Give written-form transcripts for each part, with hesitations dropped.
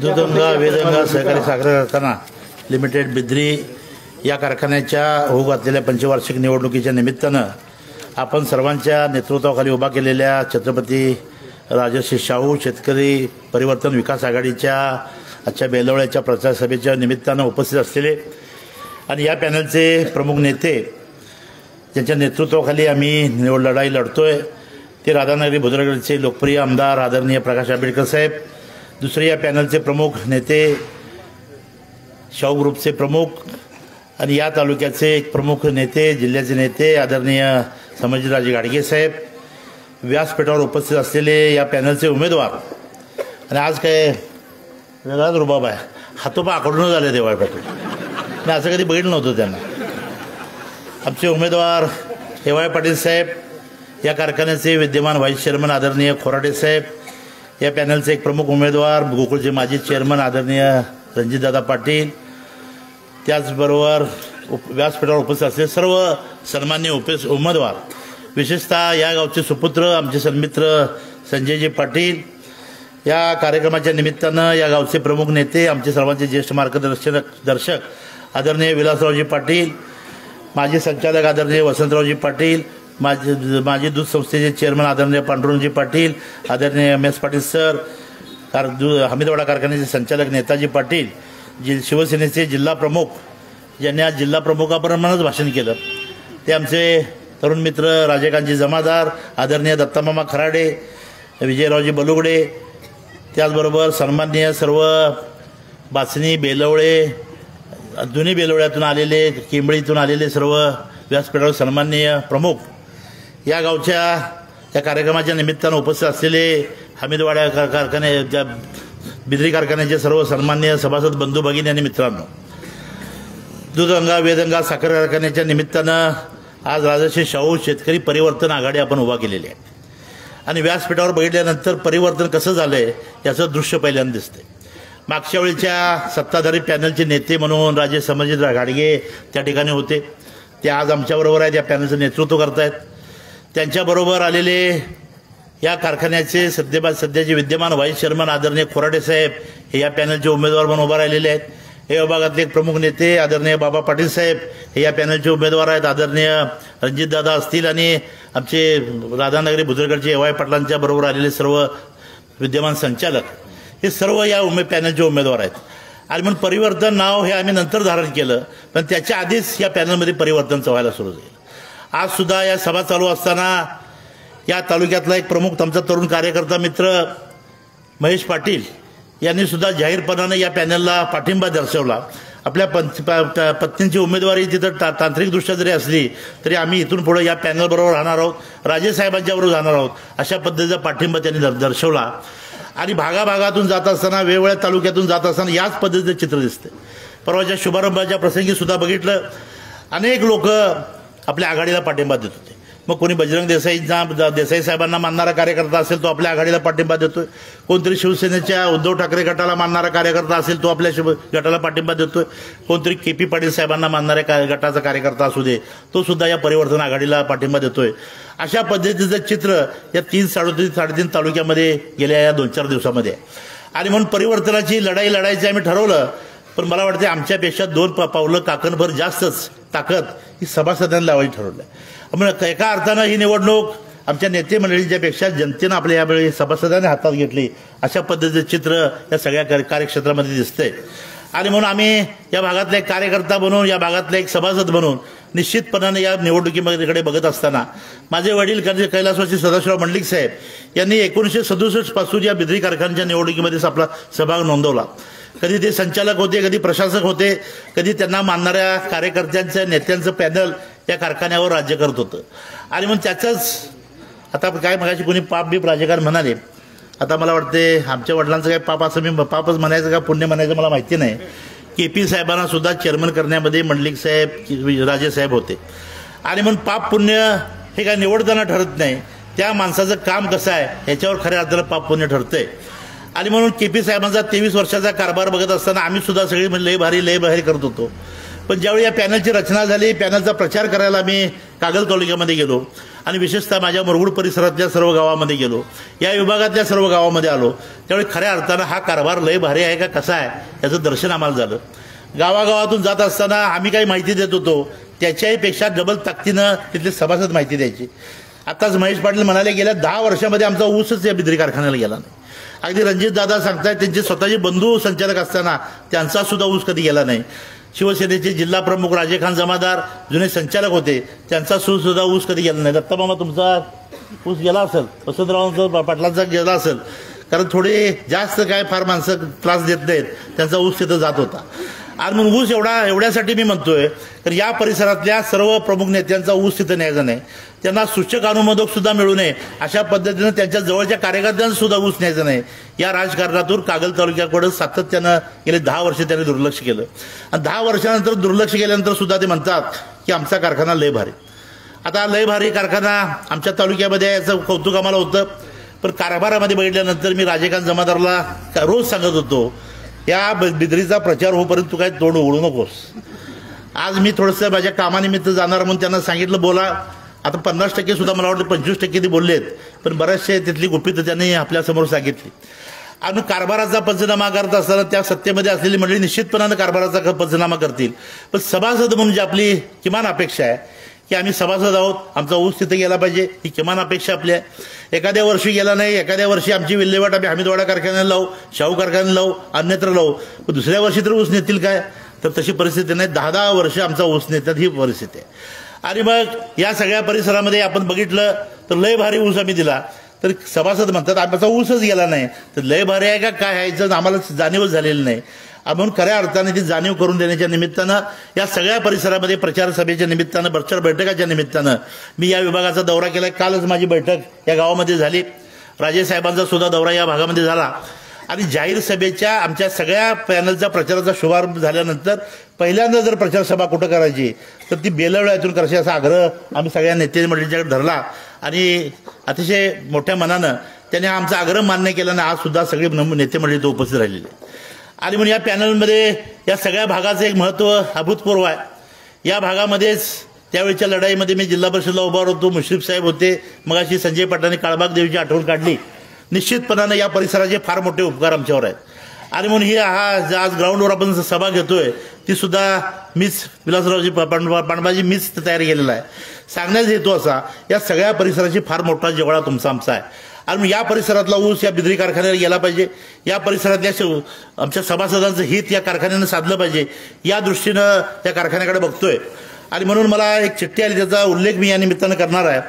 दुधगंगा वेदगंगा सहकारी साखर कारखाना लिमिटेड बिद्री या कारखान्याच्या होऊ घातलेल्या पंचवार्षिक निवडणुकीच्या निमित्तानं आपण सर्वांच्या नेतृत्वाखाली उभा केलेल्या छत्रपती राजर्षी शाहू शेतकरी परिवर्तन विकास आघाडीच्या आजच्या बेलवळ्याच्या प्रचार सभेच्या निमित्तानं उपस्थित असलेले आणि या पॅनलचे प्रमुख नेते ज्यांच्या नेतृत्वाखाली आम्ही निवड लढाई लढतोय ते राधानगरी बुद्रुकचे लोकप्रिय आमदार आदरणीय प्रकाश आंबेडकर साहेब, दुसरे या पॅनलचे प्रमुख नेते शाहू ग्रुपचे प्रमुख आणि या तालुक्याचे एक प्रमुख नेते जिल्ह्याचे नेते आदरणीय संभाजीराजे घाडगे साहेब, व्यासपीठावर उपस्थित असलेले या पॅनलचे उमेदवार आणि आज काय वेगळाच रुबाब आहे, हातोपा आकडून झाले देवाळ पाटील, मी असं कधी बघितलं नव्हतं त्यांना. आमचे उमेदवार हेवाळे पाटील साहेब, या कारखान्याचे विद्यमान व्हाईस चेअरमन आदरणीय खोराटे साहेब, या पॅनलचे एक प्रमुख उमेदवार गोकुळचे माजी चेअरमन आदरणीय रणजितदादा पाटील, त्याचबरोबर व्यासपीठावर उपस्थित असलेले सर्व सन्मान्य उमेदवार, विशेषतः या गावचे सुपुत्र आमचे सन्मित्र संजयजी पाटील, या कार्यक्रमाच्या निमित्तानं या गावचे प्रमुख नेते आमचे सर्वांचे ज्येष्ठ मार्गदर्शक आदरणीय विलासरावजी पाटील, माजी संचालक आदरणीय वसंतरावजी पाटील, माजी दूध संस्थेचे चेअरमन आदरणीय पांडुरंगजी पाटील, आदरणीय MS पाटील सर, हमीदवाडा कारखान्याचे संचालक नेताजी पाटील, शिवसेनेचे जिल्हा प्रमुख ज्यांनी आज जिल्हा प्रमुखाप्रमाणेच भाषण केलं ते आमचे तरुण मित्र राजेकांतजी जमादार, आदरणीय दत्तामामा खराडे, विजयरावजी बलुगडे, त्याचबरोबर सन्माननीय सर्व बाचणी बेलवळे दोन्ही बेलवळ्यातून आलेले किंबळीतून आलेले सर्व व्यासपीठावर सन्माननीय प्रमुख, या गावच्या या कार्यक्रमाच्या निमित्तानं उपस्थित असलेले हमीदवाडा कारखान्याच्या बिद्री कारखान्याचे सर्व सन्माननीय सभासद बंधू भगिनी आणि मित्रांनो, दुधगंगा वेदगंगा साखर कारखान्याच्या निमित्तानं आज राजर्षी शाहू शेतकरी परिवर्तन आघाडी आपण उभा केलेली आहे आणि व्यासपीठावर बघितल्यानंतर परिवर्तन कसं झालंय याचं दृश्य पहिल्यांदा दिसतंय. मागच्या वेळीच्या सत्ताधारी पॅनलचे नेते म्हणून राजे संभाजीराव घाडगे त्या ठिकाणी होते, ते आज आमच्याबरोबर आहेत, या पॅनलचं नेतृत्व करतायत. त्यांच्याबरोबर आलेले या कारखान्याचे सध्याचे विद्यमान व्हाईस चेअरमन आदरणीय खोराटे साहेब हे या पॅनलचे उमेदवार म्हणून उभा राहिलेले आहेत. हे विभागातले एक प्रमुख नेते आदरणीय बाबा पाटील साहेब हे या पॅनलचे उमेदवार आहेत, आदरणीय रणजितदादा असतील आणि आमचे राधानगरी बुद्रुकचे हेवाळे पाटलांच्या बरोबर आलेले सर्व विद्यमान संचालक, हे सर्व या पॅनलचे उमेदवार आहेत. आणि म्हणून परिवर्तन नाव हे आम्ही नंतर धारण केलं, पण त्याच्या आधीच या पॅनलमध्ये परिवर्तन व्हायला सुरू झालं. आज सुद्धा या सभा चालू असताना या तालुक्यातला एक प्रमुख आमचा तरुण कार्यकर्ता मित्र महेश पाटील यांनी सुद्धा जाहीरपणानं या पॅनलला पाठिंबा दर्शवला. आपल्या पत्नींची उमेदवारी तिथं तांत्रिकदृष्ट्या जरी असली तरी आम्ही इथून पुढे या पॅनलबरोबर राहणार आहोत, राजेसाहेबांच्याबरोबर जाणार आहोत, अशा पद्धतीचा पाठिंबा त्यांनी दर्शवला. आणि भागाभागातून जात असताना वेगवेगळ्या तालुक्यातून जात असताना याच पद्धतीचं चित्र दिसते. परवाच्या शुभारंभाच्या प्रसंगी सुद्धा बघितलं, अनेक लोक आपल्या आघाडीला पाठिंबा देत होते. मग कोणी बजरंग देसाई साहेबांना मानणारा कार्यकर्ता असेल तो आपल्या आघाडीला पाठिंबा देतोय, कोणतरी शिवसेनेच्या उद्धव ठाकरे गटाला मानणारा कार्यकर्ता असेल तो आपल्या गटाला पाठिंबा देतोय, कोणतरी KP पाटील साहेबांना मानणाऱ्या गटाचा कार्यकर्ता असू दे तो सुद्धा या परिवर्तन आघाडीला पाठिंबा देतोय. अशा पद्धतीचं चित्र या 3-3.5 तालुक्यामध्ये गेल्या या 2-4 दिवसामध्ये. आणि म्हणून परिवर्तनाची लढाई लढायची आम्ही ठरवलं, पण मला वाटते आमच्यापेक्षा 2 पावलं काकणभर जास्तच ताकद ही सभासदांना लावायची ठरवलं. म्हणजे एका अर्थानं ही निवडणूक आमच्या नेते मंडळींच्या पेक्षा जनतेनं आपल्या यावेळी सभासदांनी हातात घेतली, अशा पद्धतीचं चित्र या सगळ्या कार्यक्षेत्रामध्ये दिसतंय. आणि म्हणून आम्ही या भागातला एक कार्यकर्ता बनून, या भागातला एक सभासद बनून निश्चितपणाने या निवडणुकीकडे बघत असताना माझे वडील कैलासवासी सदाशिवराव मंडलिक साहेब यांनी 1967 पासून या बिद्री कारखान्याच्या निवडणुकीमध्येच आपला सहभाग नोंदवला. कधी ते संचालक होते, कधी प्रशासक होते, कधी त्यांना मानणाऱ्या कार्यकर्त्यांचं नेत्यांचं पॅनल या कारखान्यावर राज्य करत होतं. आणि मग त्याचंच आता काय मगाशी कोणी पाप बीप राजकारण म्हणाले, आता मला वाटते आमच्या वडिलांचं काय पाप असं मी पापच म्हणायचं का पुण्य म्हणायचं मला माहिती नाही. KP साहेबांना सुद्धा चेअरमन करण्यामध्ये मंडलिक साहेब राजेसाहेब होते. आणि म्हणून पाप पुण्य हे काय निवडताना ठरत नाही, त्या माणसाचं काम कसं आहे ह्याच्यावर खऱ्या अर्थानं पाप पुण्य ठरतंय. आणि म्हणून KP साहेबांचा 23 वर्षाचा कारभार बघत असताना आम्ही सुद्धा सगळी लय भारी करत होतो. पण ज्यावेळी या पॅनलची रचना झाली, पॅनलचा प्रचार करायला आम्ही कागल तालुक्यामध्ये गेलो आणि विशेषतः माझ्या मुरगुड परिसरातल्या सर्व गावामध्ये गेलो, या विभागातल्या सर्व गावामध्ये आलो, त्यावेळी खऱ्या अर्थानं हा कारभार लय भारी आहे का कसा आहे याचं दर्शन आम्हाला झालं. गावागावातून जात असताना आम्ही काही माहिती देत होतो, त्याच्याही पेक्षा डबल ताकदीनं तिथले सभासद माहिती द्यायची. आताच महेश पाटील म्हणाले गेल्या 10 वर्षामध्ये आमचा ऊसच या बिद्री कारखान्याला गेला नाही. अगदी रणजित दादा सांगतायत त्यांचे स्वतःचे बंधू संचालक असताना त्यांचा सुद्धा ऊस कधी गेला नाही. शिवसेनेचे जिल्हा प्रमुख राजेखान जमादार जुने संचालक होते, त्यांचा सुद्धा ऊस कधी गेला नाही. दत्तामामा तुमचा ऊस गेला असेल, वसंतरावांचा पाटलांचा गेला असेल, कारण थोडे जास्त काय फार माणसं त्रास देत नाहीत, त्यांचा ऊस तिथं जात होता. आज म्हणून ऊस एवढ्यासाठी मी म्हणतोय तर या परिसरातल्या सर्व प्रमुख नेत्यांचा ऊस तिथं न्यायचा नाही, त्यांना सूचक अनुमोदक सुद्धा मिळू नये अशा पद्धतीनं त्यांच्या जवळच्या कार्यकर्त्यांना सुद्धा ऊस न्यायचा नाही. या राजकारणातून कागल तालुक्याकडे सातत्यानं गेले 10 वर्ष त्यांनी दुर्लक्ष केलं आणि 10 वर्षानंतर दुर्लक्ष केल्यानंतर सुद्धा ते म्हणतात की आमचा कारखाना लय भारी. आता लय भारी कारखाना आमच्या तालुक्यामध्ये याचं कौतुक आम्हाला होतं, पण कारभारामध्ये बघितल्यानंतर मी राजेखान जमादारला रोज सांगत होतो या बिद्रीचा प्रचार होईपर्यंत तू काय तोंड उघडू नकोस. आज मी थोडंसं माझ्या कामानिमित्त जाणार म्हणून त्यांना सांगितलं बोला. आता 50% सुद्धा मला वाटतं 25% ते बोललेत, पण बरेचसे तिथली गुपितं त्यांनी आपल्यासमोर सांगितली. आणि कारभाराचा पंचनामा करत असताना त्या सत्तेमध्ये असलेली मंडळी निश्चितपणानं कारभाराचा पंचनामा करतील, पण सभासद म्हणून जी आपली किमान अपेक्षा आहे की आम्ही सभासद आहोत, आमचा ऊस तिथे गेला पाहिजे, ही किमान अपेक्षा आपली आहे. एखाद्या वर्षी गेला नाही, एखाद्या वर्षी आमची विल्हेवाट आम्ही हमीदवाडा कारखान्याला लावू, शाहू कारखान्याला लावू, अन्यत्र लावू, पण दुसऱ्या वर्षी तर ऊस नेतील काय? तर तशी परिस्थिती नाही. 10-10 वर्ष आमचा ऊस नेतात ही परिस्थिती आहे. आणि मग या सगळ्या परिसरामध्ये आपण बघितलं तर लय भारी ऊस आम्ही दिला, तर सभासद म्हणतात आमचा ऊसच गेला नाही, तर लय भारी आहे का काय आहे याचं आम्हाला जाणीवच झालेली नाही. म्हणून खऱ्या अर्थाने ती जाणीव करून देण्याच्या निमित्तानं या सगळ्या परिसरामध्ये प्रचार सभेच्या निमित्तानं, प्रचार बैठकाच्या निमित्तानं मी या विभागाचा दौरा केला. कालच माझी बैठक या गावामध्ये झाली, राजेसाहेबांचा सुद्धा दौरा या भागामध्ये झाला. आणि जाहीर सभेच्या आमच्या सगळ्या पॅनलच्या प्रचाराचा शुभारंभ झाल्यानंतर पहिल्यांदा जर प्रचार सभा कुठं करायची तर ती बेलवड्यातून करायची असा आग्रह आम्ही सगळ्या नेते मंडळींच्याकडे धरला आणि अतिशय मोठ्या मनानं त्याने आमचा आग्रह मान्य केला आणि आज सुद्धा सगळे नेते मंडळी तो उपस्थित राहिलेले. आणि म्हणून या पॅनलमध्ये या सगळ्या भागाचं एक महत्त्व अभूतपूर्व आहे. या भागामध्येच त्यावेळच्या लढाईमध्ये मी जिल्हा परिषदला उभा होतो, मुश्रीफ साहेब होते, मगाशी संजय पाटलांनी काळबाग देवीची आठवण काढली. निश्चितपणानं या परिसराचे फार मोठे उपकार आमच्यावर आहेत. आणि म्हणून ही आज ग्राउंडवर आपण सभा घेतोय ती सुद्धा मीच विलासरावजी पांडवाजी मीच तयार केलेला आहे. सांगण्याचा हेतू असा या सगळ्या परिसराची फार मोठा जिव्हाळा तुमचा आमचा आहे. आणि या परिसरातला ऊस या बिद्री कारखान्याला गेला पाहिजे, या परिसरातल्या आमच्या सभासदांचं हित या कारखान्यानं साधलं पाहिजे, या दृष्टीनं त्या कारखान्याकडे बघतोय. आणि म्हणून मला एक चिठ्ठी आली, त्याचा उल्लेख मी या निमित्तानं करणार आहे.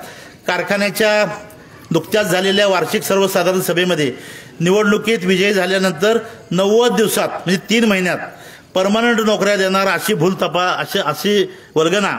कारखान्याच्या नुकत्याच झालेल्या वार्षिक सर्वसाधारण सभेमध्ये निवडणुकीत विजयी झाल्यानंतर 90 दिवसात म्हणजे 3 महिन्यात परमनंट नोकऱ्या देणार अशी अशी वल्गना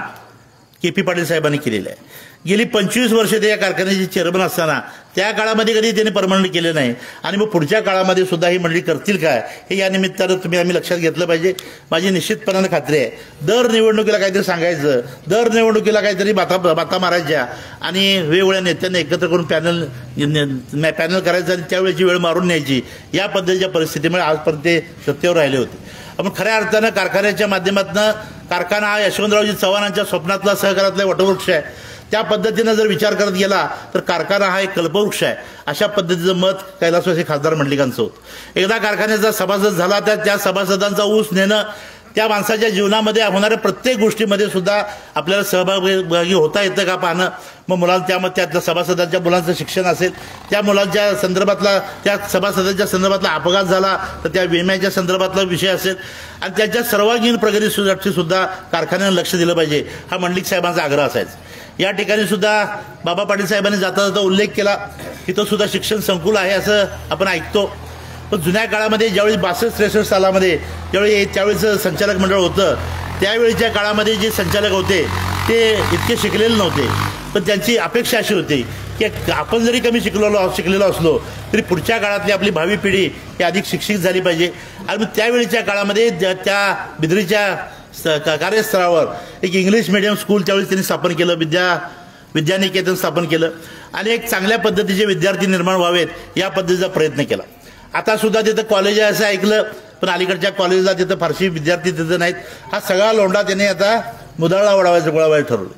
KP पाटील साहेबांनी केलेली आहे. गेली 25 वर्षे ते या कारखान्याचे चेअरमन असताना त्या काळामध्ये कधी त्यांनी परमनंट केले नाही. आणि मग पुढच्या काळामध्ये सुद्धा ही मंडळी करतील काय हे या निमित्तानं आम्ही लक्षात घेतलं पाहिजे. माझी निश्चितपणानं खात्री आहे दर निवडणुकीला काहीतरी सांगायचं, दर निवडणुकीला काहीतरी बाता मारायच्या आणि वेगवेगळ्या नेत्यांना एकत्र करून पॅनल करायचं आणि त्यावेळेची वेळ मारून न्यायची, या पद्धतीच्या परिस्थितीमुळे आजपर्यंत ते सत्तेवर राहिले होते. आपण खऱ्या अर्थानं कारखान्याच्या माध्यमातून कारखाना हा यशवंतरावजी चव्हाणांच्या स्वप्नातला सहकारातला वटवृक्ष आहे. त्या पद्धतीनं जर विचार करत गेला तर कारखाना हा एक कल्पवृक्ष आहे, अशा पद्धतीचं मत कैलासवासी खासदार मंडलिकांचं होतं. एकदा कारखान्याचा सभासद झाला तर त्या सभासदांचा ऊस नेणं, त्या माणसाच्या जीवनामध्ये होणाऱ्या प्रत्येक गोष्टीमध्ये सुद्धा आपल्याला सहभागी होता येतं का पाहणं. मग त्यामध्ये त्या सभासदांच्या मुलांचं शिक्षण असेल, त्या मुलांच्या संदर्भातला त्या सभासदांच्या संदर्भातला अपघात झाला तर त्या विम्याच्या संदर्भातला विषय असेल आणि त्यांच्या सर्वांगीण प्रगतीसाठी सुद्धा कारखान्यानं लक्ष दिलं पाहिजे, हा मंडलिक साहेबांचा आग्रह असायचा. या ठिकाणी सुद्धा बाबा पाटील साहेबांनी जाता जाता उल्लेख केला, इथं सुद्धा शिक्षण संकुल आहे असं आपण ऐकतो. पण जुन्या काळामध्ये ज्यावेळी 62-63 सालामध्ये त्यावेळेचं संचालक मंडळ होतं, त्यावेळीच्या काळामध्ये जे संचालक होते ते इतके शिकलेले नव्हते, पण त्यांची अपेक्षा अशी होती की आपण जरी कमी शिकलेलो असलो तरी पुढच्या काळातली आपली भावी पिढी ही अधिक शिक्षित झाली पाहिजे. आणि त्यावेळीच्या काळामध्ये त्या बिद्रीच्या कार्यस्थळावर एक इंग्लिश मीडियम स्कूल त्यावेळी त्यांनी स्थापन केलं, विद्यानिकेतन स्थापन केलं आणि एक चांगल्या पद्धतीचे विद्यार्थी निर्माण व्हावेत या पद्धतीचा प्रयत्न केला. आता सुद्धा तिथं कॉलेज आहे असं ऐकलं, पण अलीकडच्या कॉलेजला तिथं फारशी विद्यार्थी तिथं नाहीत. हा सगळा लोंढा त्यांनी आता मुदाळला वळवायचं ठरवलं.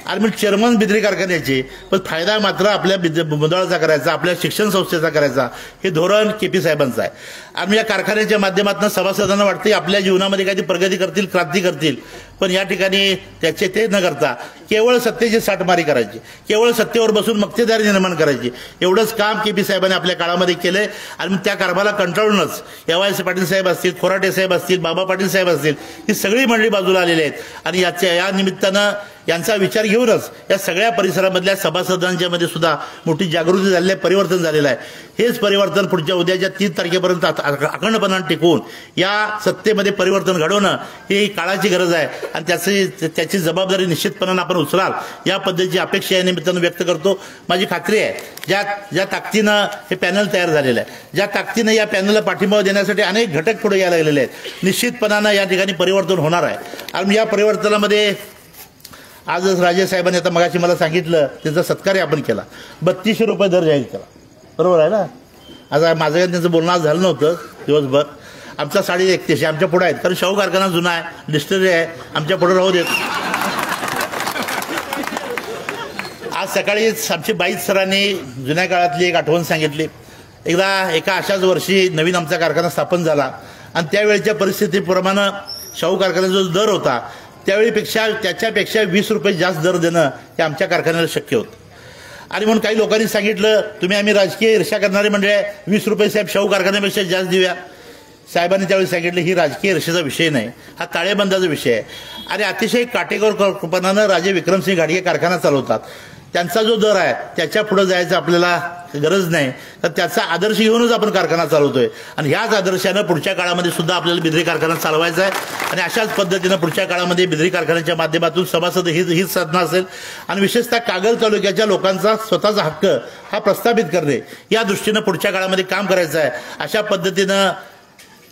आणि मग चेअरमन बिद्री कारखान्याचे, पण फायदा मात्र आपल्या मुंदळाचा करायचा, आपल्या शिक्षण संस्थेचा करायचा, हे धोरण केपी साहेबांचं आहे. आणि या कारखान्याच्या माध्यमातून सभासदांना वाटते आपल्या जीवनामध्ये काही प्रगती करतील, क्रांती करतील, पण या ठिकाणी त्याचे ते न करता केवळ सत्तेची साठमारी करायची, केवळ सत्तेवर बसून मक्तेदारी निर्माण करायची, एवढंच काम केपी साहेबांनी आपल्या काळामध्ये केलंय. आणि मग त्या कारभाराला कंटाळूनच एवायसी पाटील साहेब असतील, खोराटे साहेब असतील, बाबा पाटील साहेब असतील, ही सगळी मंडळी बाजूला आलेली आहेत. आणि या निमित्तानं यांचा विचार घेऊनच या सगळ्या परिसरामधल्या सभासदांच्या मध्ये सुद्धा मोठी जागृती झालेली आहे, परिवर्तन झालेलं आहे. हेच परिवर्तन पुढच्या उद्याच्या 3 तारखेपर्यंत अखंडपणाने टिकवून या सत्तेमध्ये परिवर्तन घडवणं ही काळाची गरज आहे. आणि त्याची जबाबदारी निश्चितपणाने आपण उचलाल या पद्धतीची अपेक्षा या निमित्तानं व्यक्त करतो. माझी खात्री आहे ज्या ताकदीनं हे पॅनल तयार झालेलं आहे, ज्या ताकदीनं या पॅनलला पाठिंबा देण्यासाठी अनेक घटक पुढे यायला लागलेले आहेत, निश्चितपणानं या ठिकाणी परिवर्तन होणार आहे. आणि या परिवर्तनामध्ये आजच राजे साहेबांनी आता मगाशी मला सांगितलं, त्याचा सत्कार आपण केला, 3200 रुपये दर जाहीर केला. बरोबर आहे ना? आज माझं काही त्यांचं बोलणं झालं नव्हतं दिवसभर. आमचा 3150 आमच्या पुढे आहेत, कारण शाहू कारखाना जुना आहे, डिस्टरी आहे, आमच्या पुढे राहू देत. आज सकाळीच आमची बाईच सरांनी जुन्या काळातली एक आठवण सांगितली. एका अशाच वर्षी नवीन आमचा कारखाना स्थापन झाला आणि त्यावेळेच्या परिस्थितीप्रमाणे शाहू कारखान्याचा जो दर होता त्याच्यापेक्षा 20 रुपये जास्त दर देणं हे आमच्या कारखान्याला शक्य होतं. आणि म्हणून काही लोकांनी सांगितलं, आम्ही राजकीय ईर्ष्या करणारे म्हणजे 20 रुपये साहेब शाहू कारखान्यापेक्षा जास्त देऊया. साहेबांनी त्यावेळी सांगितलं, ही राजकीय ईर्ष्येचा विषय नाही, हा ताळेबंदाचा विषय आहे. आणि अतिशय काटेकोरपणानं राजे विक्रमसिंह घाडगे कारखाना चालवतात. त्यांचा जो दर आहे त्याच्या पुढे जायचं आपल्याला गरज नाही, तर त्याचा आदर्श घेऊनच आपण कारखाना चालवतोय. आणि ह्याच आदर्शानं पुढच्या काळामध्ये सुद्धा आपल्याला बिद्री कारखाना चालवायचा आहे. आणि अशाच पद्धतीनं पुढच्या काळामध्ये बिद्री कारखान्याच्या माध्यमातून सभासद हीच साधना असेल. आणि विशेषतः कागल तालुक्याच्या लोकांचा स्वतःचा हक्क हा प्रस्थापित करणे या दृष्टीनं पुढच्या काळामध्ये काम करायचं आहे. अशा पद्धतीनं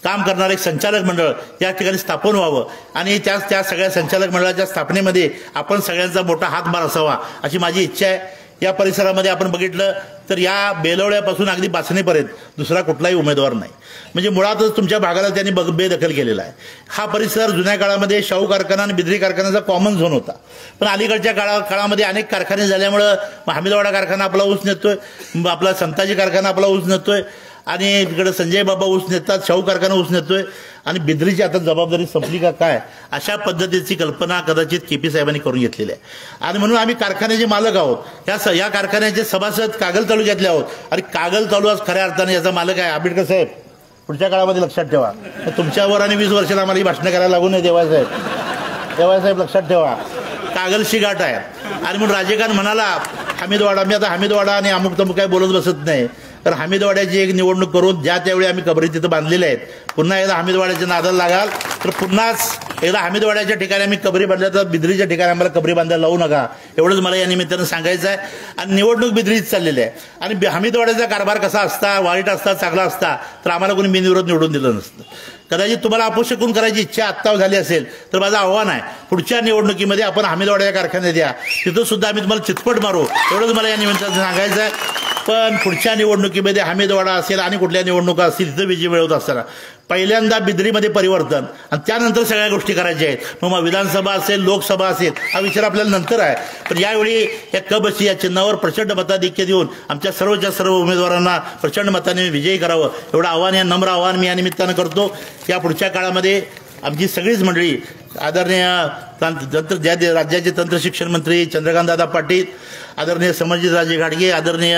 काम करणारे एक संचालक मंडळ या ठिकाणी स्थापन व्हावं आणि त्या सगळ्या संचालक मंडळाच्या स्थापनेमध्ये आपण सगळ्यांचा मोठा हातभार असावा अशी माझी इच्छा आहे. या परिसरामध्ये आपण बघितलं तर या बेलवड्यापासून अगदी बासणेपर्यंत दुसरा कुठलाही उमेदवार नाही. म्हणजे मुळातच तुमच्या भागाला त्यांनी बेदखल केलेला आहे. हा परिसर जुन्या काळामध्ये शाहू कारखाना आणि बिद्री कारखान्याचा कॉमन झोन होता, पण अलीकडच्या काळामध्ये अनेक कारखाने झाल्यामुळं हमीदवाडा कारखाना आपला ऊस नेतोय, आपला संताजी कारखाना आपला ऊस नेतोय, आणि इकडे संजय बाबा ऊस नेतात, शाहू कारखाना ऊस नेतोय. आणि बिद्रीची आता जबाबदारी संपली का काय, अशा पद्धतीची कल्पना कदाचित केपी साहेबांनी करून घेतलेली आहे. आणि म्हणून आम्ही कारखान्याचे मालक आहोत, या कारखान्याचे सभासद कागल तालुक्यातले आहोत. आणि कागल तालुका खऱ्या अर्थाने याचा मालक आहे आंबेडकर साहेब. पुढच्या काळामध्ये लक्षात ठेवा, तुमच्यावर आणि 20 वर्षाला आम्हाला ही भाषणं करायला लागू नये. देवासाहेब लक्षात ठेवा, कागलशी गाठ आहे. आणि म्हणून राजेखान म्हणाला हमीदवाडा, मी आता हमीदवाडा आणि अमुक तमुक काय बोलत बसत नाही, तर हमीदवाड्याची एक निवडणूक करून त्यावेळी आम्ही कबरी तिथं बांधलेल्या आहेत. पुन्हा एकदा हमीदवाड्याच्या नादाला लागाल तर पुन्हाच एकदा हमीदवाड्याच्या ठिकाणी आम्ही कबरी बांधल्या, तर बिद्रीच्या ठिकाणी आम्हाला कबरी बांधायला लावू नका, एवढंच मला या निमित्तानं सांगायचं आहे. आणि निवडणूक बिद्रीच चाललेली आहे. आणि हमीदवाड्याचा कारभार कसा असता, वाईट असता, चांगला असता, तर आम्हाला कोणी बिनविरोध निवडून दिलं नसतं. कदाचित तुम्हाला अपोषकून करायची इच्छा आत्ता झाली असेल तर माझं आव्हान आहे, पुढच्या निवडणुकीमध्ये आपण हमीदवाड्याच्या कारखान्यात द्या, तिथं सुद्धा आम्ही तुम्हाला चितपट मारू, एवढंच मला या निमित्तानं सांगायचं आहे. पण पुढच्या निवडणुकीमध्ये हमीदवाडा असेल आणि कुठल्या निवडणुका असतील तिथं विजय मिळवत असताना पहिल्यांदा बिद्रीमध्ये परिवर्तन आणि त्यानंतर सगळ्या गोष्टी करायच्या आहेत. मग विधानसभा असेल, लोकसभा असेल, हा विचार आपल्याला नंतर आहे. पण यावेळी या कबशी या चिन्हावर प्रचंड मताधिक्य देऊन आमच्या सर्व उमेदवारांना प्रचंड मताने विजयी करावं, एवढं आव्हान, या नम्र आव्हान मी या निमित्तानं करतो. या पुढच्या काळामध्ये आमची सगळीच मंडळी, आदरणीय राज्याचे तंत्र शिक्षण मंत्री चंद्रकांतदादा पाटील, आदरणीय समरजितराजे घाडगे, आदरणीय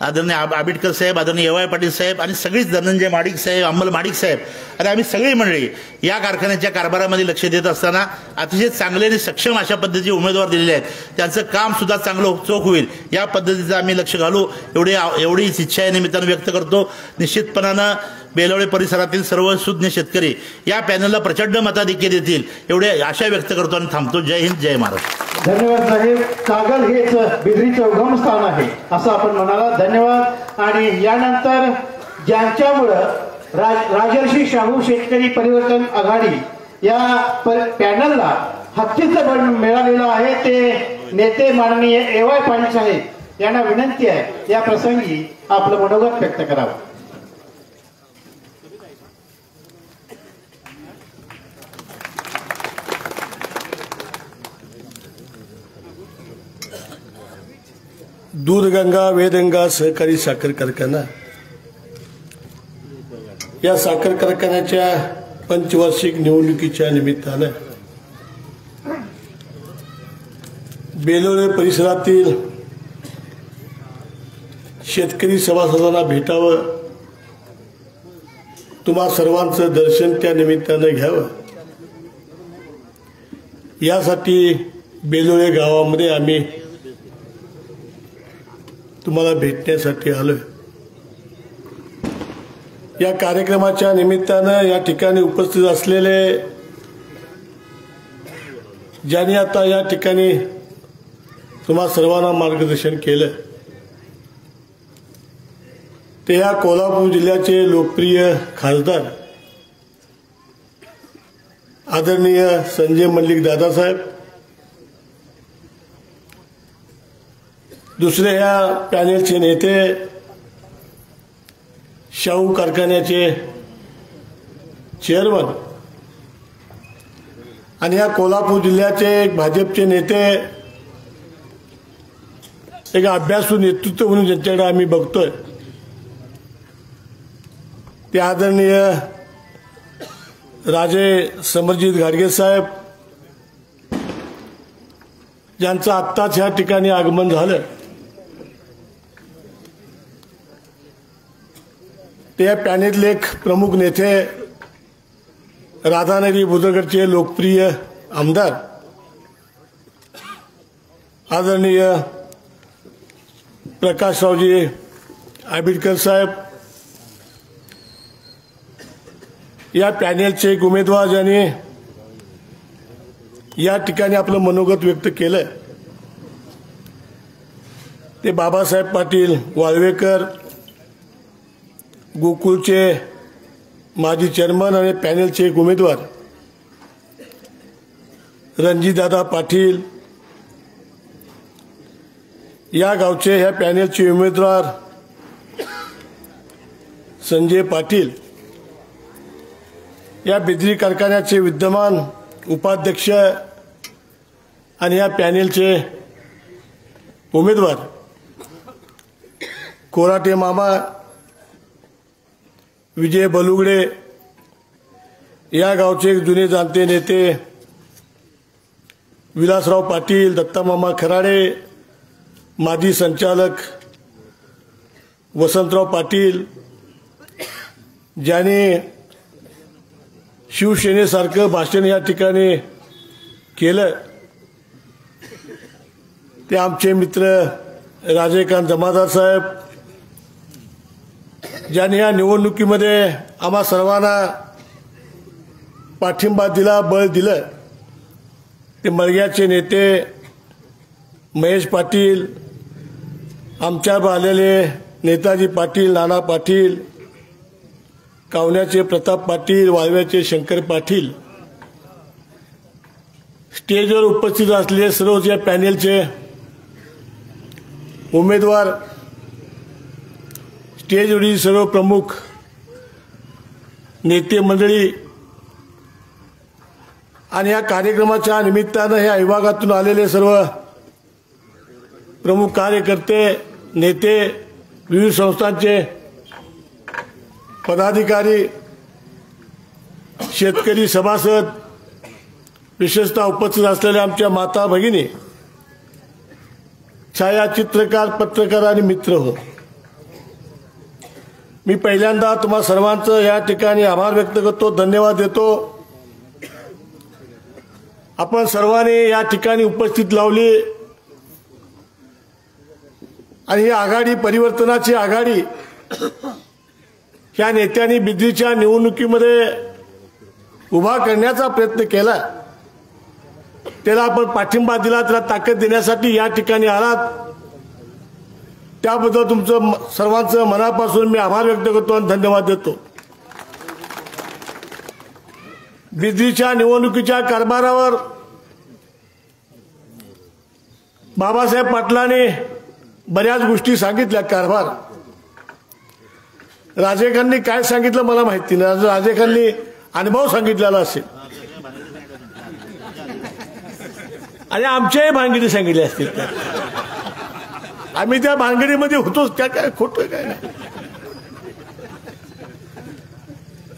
आंबेडकर साहेब, आदरणीय एवाय पाटील साहेब आणि सगळीच धनंजय माडिक साहेब, अंमल माडिक साहेब, आणि आम्ही सगळी मंडळी या कारखान्याच्या कारभारामध्ये लक्ष देत असताना अतिशय चांगले आणि सक्षम अशा पद्धतीचे उमेदवार दिलेले आहेत. त्यांचं काम सुद्धा चांगलं चोख होईल या पद्धतीचं आम्ही लक्ष घालू, एवढीच इच्छा या निमित्तानं व्यक्त करतो. निश्चितपणानं बेलवडे परिसरातील सर्व सुज्ञ शेतकरी या पॅनलला प्रचंड मताधिक्य देतील एवढे आशा व्यक्त करतो आणि थांबतो. जय हिंद, जय महाराष्ट्र. धन्यवाद साहेब. कागल हेच बिद्रीचं उगमस्थान आहे असं आपण म्हणाला. धन्यवाद. आणि यानंतर ज्यांच्यामुळं राजर्षी शाहू शेतकरी परिवर्तन आघाडी या पॅनलला हत्तीचं बळ मिळालेलं आहे ते नेते माननीय एवाय पाटील साहेब यांना विनंती आहे या प्रसंगी आपलं मनोगत व्यक्त करावं. दूधगंगा वेदगंगा सहकारी साखर कारखाना या साखर कारखान्याच्या पंचवार्षिक निवडणुकीच्या निमित्तानं बेलोरे परिसरातील शेतकरी सभासदांना भेटावं, तुम्हा सर्वांचं दर्शन त्या निमित्तानं घ्यावं, यासाठी बेलोरे गावामध्ये आम्ही तुम्हाला भेटण्यासाठी आलोय। या कार्यक्रमाच्या निमित्तानं या ठिकाणी उपस्थित असलेले ज्यांनी आता या ठिकाणी तुम्हा सर्वांना मार्गदर्शन केलं ते या कोल्हापूर जिल्ह्याचे लोकप्रिय खासदार आदरणीय संजय मंडलिक दादासाहेब, दुसरे या पॅनेलचे नेते शाहू कारखान्याचे चेअरमन आणि या कोल्हापूर जिल्ह्याचे एक भाजपचे नेते, एक अभ्यासू नेतृत्व म्हणून ज्यांच्याकडे आम्ही बघतोय ते आदरणीय राजे समरजित घाडगे साहेब, ज्यांचं आत्ताच ह्या ठिकाणी आगमन झालं। ते या पॅनेलचे एक प्रमुख नेते राधानगरी बुद्रुकचे लोकप्रिय आमदार आदरणीय प्रकाशरावजी आंबेडकर साहेब, या पॅनेलचे एक उमेदवार ज्यांनी या ठिकाणी आपलं मनोगत व्यक्त केलं ते बाबासाहेब पाटील वाळवेकर, गोकुळचे माजी चेअरमन आणि पॅनेलचे एक उमेदवार रणजितदादा पाटील, या गावचे ह्या पॅनेलचे उमेदवार संजय पाटील, या बिद्री कारखान्याचे विद्यमान उपाध्यक्ष आणि या पॅनेलचे उमेदवार कोराटे मामा, विजय बलुगडे, या गावचे एक जुने जाणते नेते विलासराव पाटील, दत्तामामा खराडे, माजी संचालक वसंतराव पाटील, ज्यांनी शिवसेनेसारखं भाषण या ठिकाणी केलं ते आमचे मित्र राजेकांत जमादार साहेब, ज्यांनी या निवडणुकीमध्ये आम्हा सर्वांना पाठिंबा दिला, बळ दिलं ते मळग्याचे नेते महेश पाटील, आमच्या आलेले नेताजी पाटील, नाना पाटील, कावण्याचे प्रताप पाटील, वाळव्याचे शंकर पाटील, स्टेजवर उपस्थित असलेले सर्व या पॅनेलचे उमेदवार, स्टेजवरील सर्व प्रमुख नेते मंडळी आणि या कार्यक्रमाच्या निमित्तानं या विभागातून आलेले सर्व प्रमुख कार्यकर्ते, नेते, विविध संस्थांचे पदाधिकारी, शेतकरी सभासद, विशेषतः उपस्थित असलेल्या आमच्या माता भगिनी, छायाचित्रकार, पत्रकार आणि मित्र हो, मी पहिल्यांदा तुम्हा सर्वांचं या ठिकाणी आभार व्यक्त करतो, धन्यवाद देतो। आपण सर्वांनी या ठिकाणी उपस्थित लावली आणि ही आघाडी, परिवर्तनाची आघाडी, ह्या नेत्यांनी बिद्रीच्या निवडणुकीमध्ये उभा करण्याचा प्रयत्न केला, त्याला आपण पाठिंबा दिला, त्याला ताकद देण्यासाठी या ठिकाणी आलात, त्याबद्दल तुमचं सर्वांचं मनापासून मी आभार व्यक्त करतो आणि धन्यवाद देतो। बिद्रीच्या निवडणुकीच्या कारभारावर बाबासाहेब पाटलांनी बऱ्याच गोष्टी सांगितल्या। कारभार राजेखांनी काय सांगितलं मला माहिती नाही, राजेखांनी अनुभव सांगितलेला असेल आणि आमच्याही भानगडी सांगितल्या असतील। आम्ही त्या भानगडीमध्ये होतोच, त्या काय खोटं काय नाही.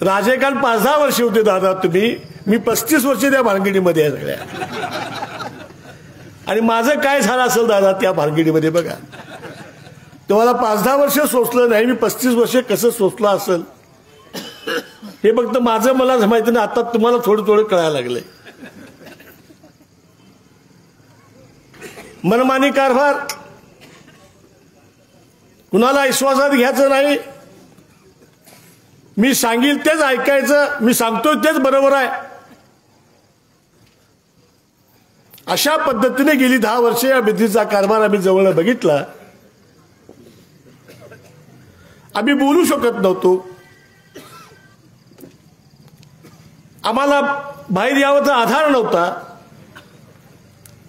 राजकारण 5-10 वर्ष होते दादा तुम्ही, मी 35 वर्ष त्या भानगडीमध्ये आहे सगळ्या. आणि माझं काय झालं असेल दादा त्या भानगडीमध्ये बघा. तुम्हाला 5-10 वर्ष सोसलं नाही, मी 35 वर्ष कसं सोसलं असेल हे फक्त माझं मलाच माहिती नाही. आता तुम्हाला थोडं थोडं कळायला लागलंय. मनमानी कारभार, कुणाला विश्वासात घ्यायचं नाही. मी सांगील तेच ऐकायचं, मी सांगतोय तेच बरोबर आहे. अशा पद्धतीने गेली 10 वर्ष या बिद्रीचा कारभार आम्ही जवळ बघितला. आम्ही बोलू शकत नव्हतो. आम्हाला बाहेर यावं तर आधार नव्हता.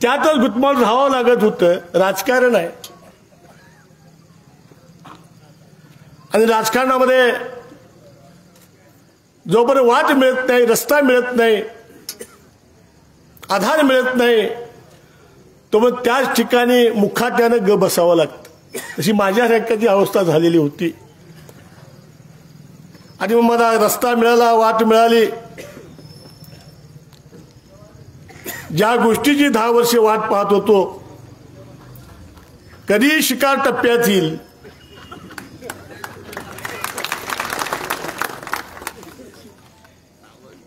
त्यातच गुटमाळून राहावं लागत होतं. राजकारण आहे आणि राजकारणामध्ये जोपर्यंत वाट मिळत नाही, रस्ता मिळत नाही, आधार मिळत नाही, तो मग त्याच ठिकाणी मुखाट्यानं ग बसावं लागतं. अशी माझ्या रॅक्याची अवस्था झालेली होती. आणि मग मला रस्ता मिळाला, वाट मिळाली. ज्या गोष्टीची 10 वर्ष वाट पाहत होतो, कधी शिकार टप्प्यात येईल,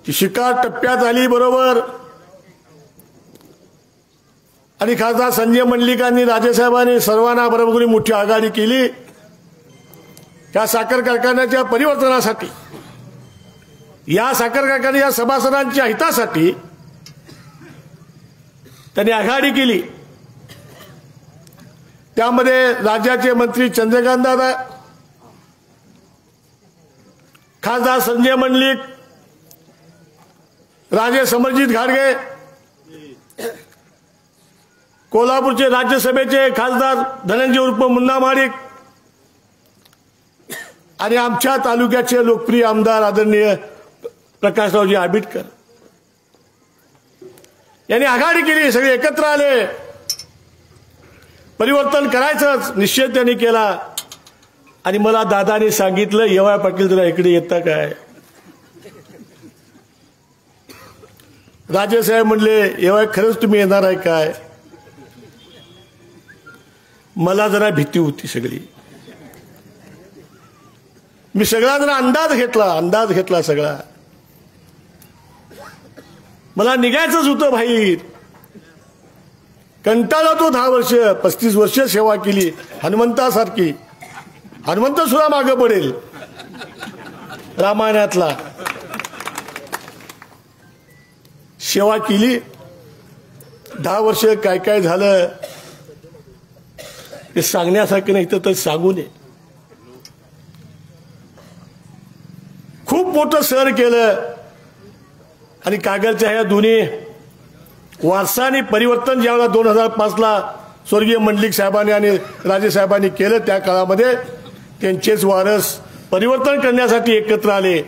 शिकार टप्प्यात आली बरोबर. आणि खासदार संजय मंडलिकांनी, राजेसाहेबांनी सर्वांना बरोबर मोठी आघाडी केली. त्या साखर कारखान्याच्या परिवर्तनासाठी, या साखर कारखान्याच्या सभासदांच्या हितासाठी त्यांनी आघाडी केली. त्यामध्ये राज्याचे मंत्री चंद्रकांत दादा, खासदार संजय मंडलिक, राजे समरजित घाटगे, कोल्हापूरचे राज्यसभेचे खासदार धनंजय उर्फ मुन्ना महाडिक आणि आमच्या तालुक्याचे लोकप्रिय आमदार आदरणीय प्रकाशरावजी आंबेडकर यांनी आघाडी केली. सगळे एकत्र आले. परिवर्तन करायचंच निश्चय त्यांनी केला. आणि मला दादाने सांगितलं, येवाय पाटील तुला इकडे येतं काय? राजेसाहेब म्हणले, येवाय खरंच तुम्ही येणार आहे काय? मला जरा भीती होती सगळी. मी सगळा जरा अंदाज घेतला सगळा. मला निघायचंच होतं बाहेर. कंटाळा तो 10 वर्ष 35 वर्ष सेवा केली हनुमंतासारखी. हनुमंत सुद्धा मागं पडेल रामायणातला. सेवा केली 10 वर्ष. काय काय झालं ते सांगण्यासारखं नाही तर सांगू नये. खूप मोठं सहन केलं. आणि कागलच्या ह्या दोन्ही वारसा आणि परिवर्तन ज्यावेळेला 2005ला स्वर्गीय मंडलिक साहेबांनी आणि राजेसाहेबांनी केलं, त्या काळामध्ये त्यांचेच वारस परिवर्तन करण्यासाठी एकत्र आले.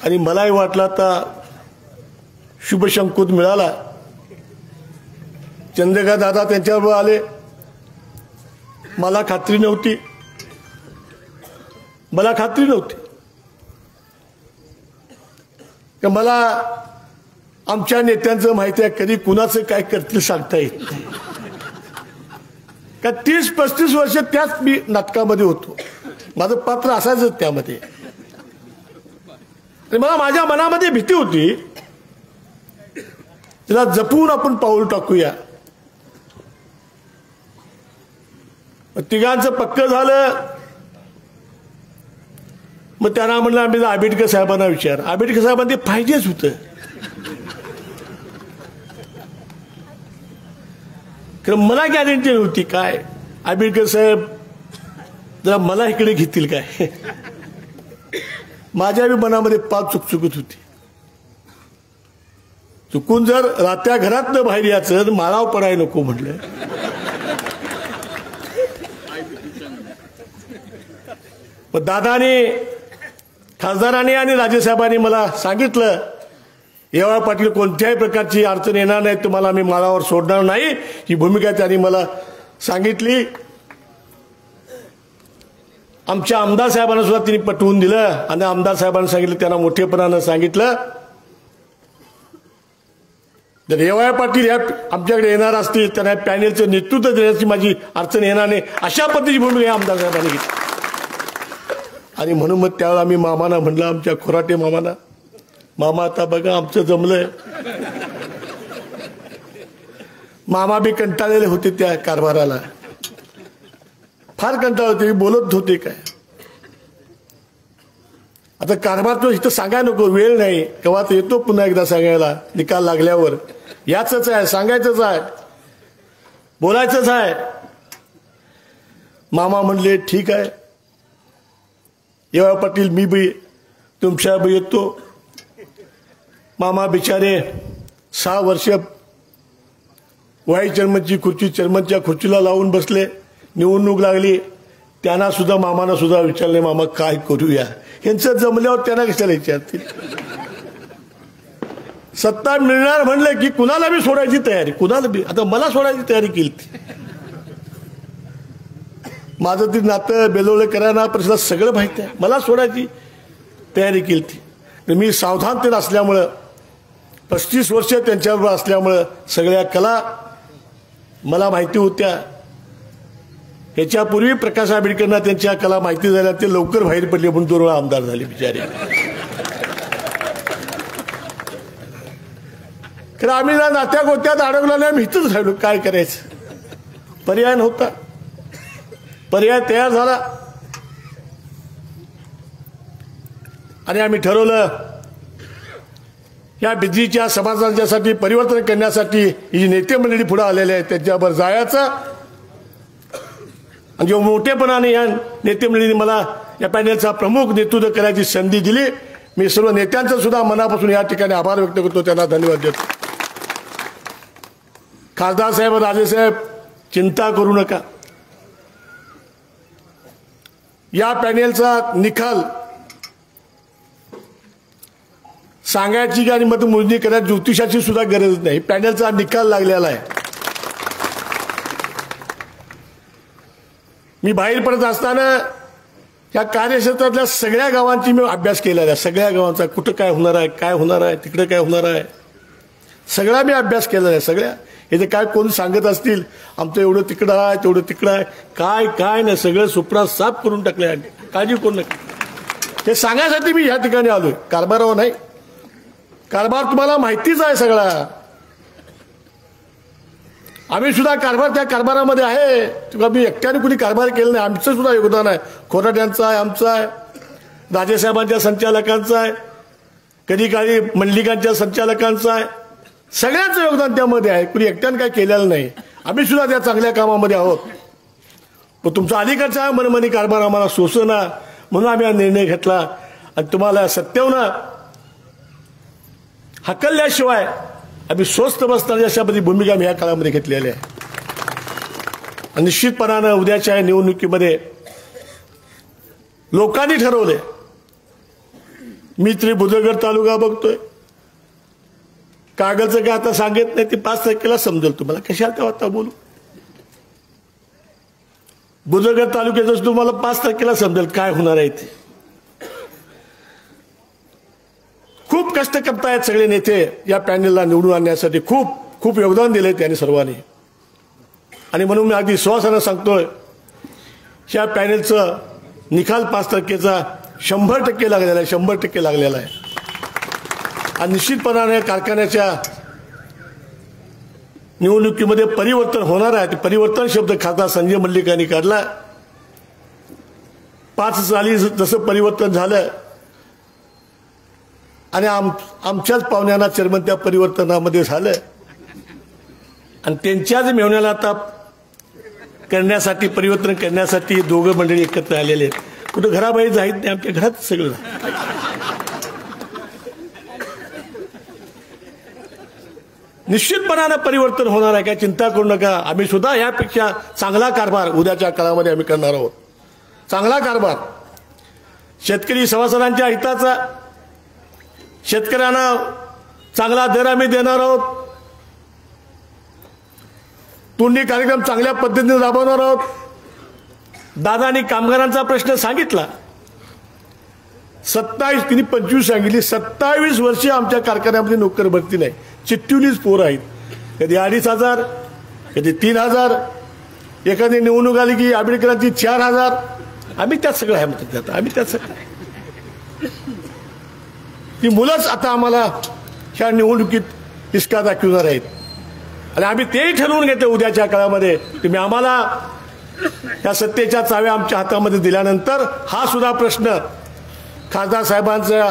आणि मलाही वाटलं आता शुभशंकुत मिळाला. चंद्रकांत दादा त्यांच्याबरोबर आले. मला खात्री नव्हती की मला आमच्या नेत्यांचं माहिती आहे, कधी कुणाचं काय करतील सांगता येत नाही. का 30-35 वर्ष त्याच मी नाटकामध्ये होतो. माझं पात्र असायचं त्यामध्ये. आणि मला माझ्या मनामध्ये भीती होती, तिला जपून आपण पाऊल टाकूया. तिघांचं पक्क झालं. मग त्यांना म्हणलं आम्ही आंबेडकर साहेबांना विचार. आंबेडकर साहेबांना ते पाहिजेच होतं. कारण मला गॅरंटी नव्हती काय आंबेडकर साहेब जरा मला इकडे घेतील काय. माझ्या बी मनामध्ये पाच चुकचुकत होती. चुकून जर रात्या घरातनं बाहेर यायचं माळाव पडाय नको म्हटलं. मग दादाने, खासदारांनी आणि राजेसाहेबांनी मला सांगितलं येवळा पाटील कोणत्याही प्रकारची अडचण येणार नाही, तुम्हाला आम्ही माळावर सोडणार नाही, ही भूमिका त्यांनी मला सांगितली. आमच्या आमदार साहेबांना सुद्धा त्यांनी पटवून दिलं आणि आमदार साहेबांना सांगितलं, त्यांना मोठेपणानं सांगितलं, जर येवळा पाटील या आमच्याकडे येणार असतील त्यांना पॅनेलचं नेतृत्व देण्याची माझी अडचण येणार नाही, अशा पद्धतीची भूमिका आमदार साहेबांनी घेतली. आणि म्हणून मग त्यावेळेला आम्ही मामाना म्हणलं, आमच्या खोराटे मामाना, मामा आता बघा आमचं जमलंय. मामा बी कंटाळलेले होते त्या कारभाराला, फार कंटाळ होते, बोलत होते काय. आता कारभार तो इथं सांगायला नको, वेळ नाही, केव्हा तर येतो पुन्हा एकदा सांगायला निकाल लागल्यावर. याचंच आहे, सांगायचंच आहे, बोलायचंच आहे. मामा म्हणले ठीक आहे येवळा पाटील, मी बी तुमच्या बी येतो. मामा बिचारे 6 वर्ष व्हाईस चेअरमनची खुर्ची चेअरमनच्या खुर्चीला लावून बसले. निवडणूक लागली, त्यांना सुद्धा मामाना सुद्धा विचारले, मामा काय करूया, यांचं जमल्यावर त्यांना कशाला विचारतील. सत्ता मिळणार म्हणलं की कुणाला बी सोडायची तयारी, कुणाला बी. आता मला सोडायची तयारी केली. माझं ती नातं बेलोळेकरांना परिसरात सगळं माहिती आहे, मला सोडायची तयारी केली. मी सावधानतेत असल्यामुळं, 35 वर्ष त्यांच्याबरोबर असल्यामुळं सगळ्या कला मला माहिती होत्या. याच्यापूर्वी प्रकाश आंबेडकरांना त्यांच्या कला माहिती झाल्या, ते लवकर बाहेर पडले म्हणून 2 वेळा आमदार झाले बिचारे. खरं आम्ही ना नात्या गोत्यात अडकलो नाही, आम्ही इथंच राहिलो. काय करायचं, पर्याय नव्हता. पर्याय तयार झाला आणि आम्ही ठरवलं या बिजलीच्या समाजांच्यासाठी परिवर्तन करण्यासाठी ही नेते मंडळी पुढे आलेले आहेत त्यांच्यावर जायचं. आणि जो मोठेपणाने या नेते मंडळींनी मला या पॅनेलचा प्रमुख नेतृत्व करायची संधी दिली, मी सर्व नेत्यांचं सुद्धा मनापासून या ठिकाणी आभार व्यक्त करतो, त्यांना धन्यवाद देतो. खासदार साहेब, राजेसाहेब, चिंता करू नका. या पॅनेलचा निकाल सांगायची आणि मतमोजणी करायची ज्योतिषाची सुद्धा गरज नाही. पॅनेलचा निकाल लागलेला आहे. मी बाहेर पडत असताना या कार्यक्षेत्रातल्या सगळ्या गावांची मी अभ्यास केलेला आहे. सगळ्या गावांचा कुठं काय होणार आहे, काय होणार आहे, तिकडे काय होणार आहे, सगळा मी अभ्यास केलेला आहे. सगळ्या हे काय कोण सांगत असतील आमचं एवढं तिकडं आहे तेवढं तिकडं आहे, काय काय नाही, सगळं सुपडा साफ करून टाकले आहे. काळजी करू नका. हे सांगायसाठी मी या ठिकाणी आलोय, कारभारावर नाही. कारभार तुम्हाला माहितीच आहे सगळा. आम्ही सुद्धा कारभार त्या कारभारामध्ये आहे. तुला मी एकट्याने कुणी कारभार केला नाही, आमचं सुद्धा योगदान आहे. खोराट्यांचं आहे, आमचं आहे, राजेसाहेबांच्या संचालकांचं आहे, कधी काळी मंडलिकांच्या संचालकांचं आहे. सगळ्यांचं योगदान त्यामध्ये आहे. कुणी एकट्यानं काय केलेलं नाही. आम्ही सुद्धा त्या चांगल्या कामामध्ये आहोत. पण तुमचा अलीकडचा मनमानी कारभार आम्हाला सोसना, म्हणून आम्ही हा निर्णय घेतला. आणि तुम्हाला सत्यावनं हकलल्याशिवाय आम्ही स्वस्त बसणार अशा बधी भूमिका आम्ही या काळामध्ये घेतलेली आहे. आणि निश्चितपणानं उद्याच्या निवडणुकीमध्ये लोकांनी ठरवले. मी तरी बुधगड तालुका बघतोय, कागलचं काय आता सांगत नाही, ते 5% समजेल तुम्हाला. कशाला तेव्हा आता बोलू. बुधगड तालुक्याचं तुम्हाला 5% समजेल काय होणार आहे ते. खूप कष्ट करतायत सगळे नेते या पॅनेलला निवडून आणण्यासाठी. खूप खूप योगदान दिले त्यांनी सर्वांनी. आणि म्हणून मी अगदी विश्वासानं सांगतोय, या पॅनेलचं निकाल 5%चा 100% लागलेला आहे. 100% लागलेला आहे. आणि निश्चितपणाने कारखान्याच्या निवडणुकीमध्ये परिवर्तन होणार आहे. परिवर्तन शब्द खासदार संजय मंडलिकांनी काढला. 5 साली जसं परिवर्तन झालं आणि आमच्याच पाहुण्यांना चेअरमन त्या परिवर्तनामध्ये झालं. आणि त्यांच्याच मेहण्याला आता करण्यासाठी, परिवर्तन करण्यासाठी दोघं मंडळी एकत्र आलेले आहेत. कुठं घराबाहेर जायत नाही, आमच्या घरात सगळं. निश्चितपणानं परिवर्तन होणार आहे, काय चिंता करू नका. आम्ही सुद्धा यापेक्षा चांगला कारभार उद्याच्या काळामध्ये आम्ही करणार आहोत. चांगला कारभार, शेतकरी सभासदांच्या हिताचा, शेतकऱ्यांना चांगला दर आम्ही देणार आहोत. तोंडी कार्यक्रम चांगल्या पद्धतीने राबवणार आहोत. दादानी कामगारांचा प्रश्न सांगितला. 25 सांगितली. 27 वर्षे आमच्या कारखान्यामध्ये नोकर भरती नाही. चिट्टीवलीच पोरं आहेत. कधी 2,500, कधी 3,000. एखादी निवडणूक आली की आंबेडकरांची 4,000. आम्ही त्यात सगळं आहे म्हणतात. आम्ही त्यात सगळं ती मुलंच आता आम्हाला ह्या निवडणुकीत हिसका दाखवणार आहेत. आणि आम्ही तेही ठरवून घेतो उद्याच्या काळामध्ये तुम्ही आम्हाला या सत्तेच्या चाव्या आमच्या हातामध्ये दिल्यानंतर हा सुद्धा प्रश्न खासदार साहेबांच्या,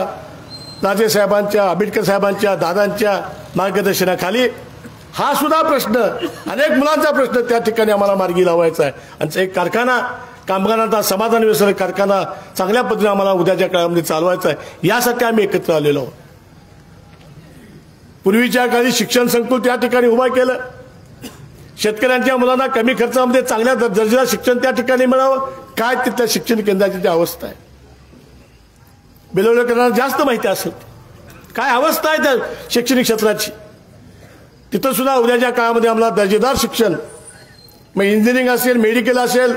राजे साहेबांच्या, आंबेडकर साहेबांच्या, दादांच्या मार्गदर्शनाखाली हा सुद्धा प्रश्न, अनेक मुलांचा प्रश्न त्या ठिकाणी आम्हाला मार्गी लावायचा आहे. आणि एक कारखाना, कामगारांचा समाधान व्यवसाय कारखाना चांगल्या पद्धतीने आम्हाला उद्याच्या काळामध्ये चालवायचा आहे. यासाठी आम्ही एकत्र आलेलो आहोत. पूर्वीच्या काळी शिक्षण संकुल त्या ठिकाणी उभा केलं. शेतकऱ्यांच्या मुलांना कमी खर्चामध्ये चांगल्या दर्जाचं शिक्षण त्या ठिकाणी मिळावं. काय तिथल्या शिक्षण केंद्राची अवस्था आहे बेलवलेकरांना जास्त माहिती असेल. काय अवस्था आहे त्या शैक्षणिक क्षेत्राची. तिथं सुद्धा उद्याच्या काळामध्ये आम्हाला दर्जेदार शिक्षण, मग इंजिनिअरिंग असेल, मेडिकल असेल,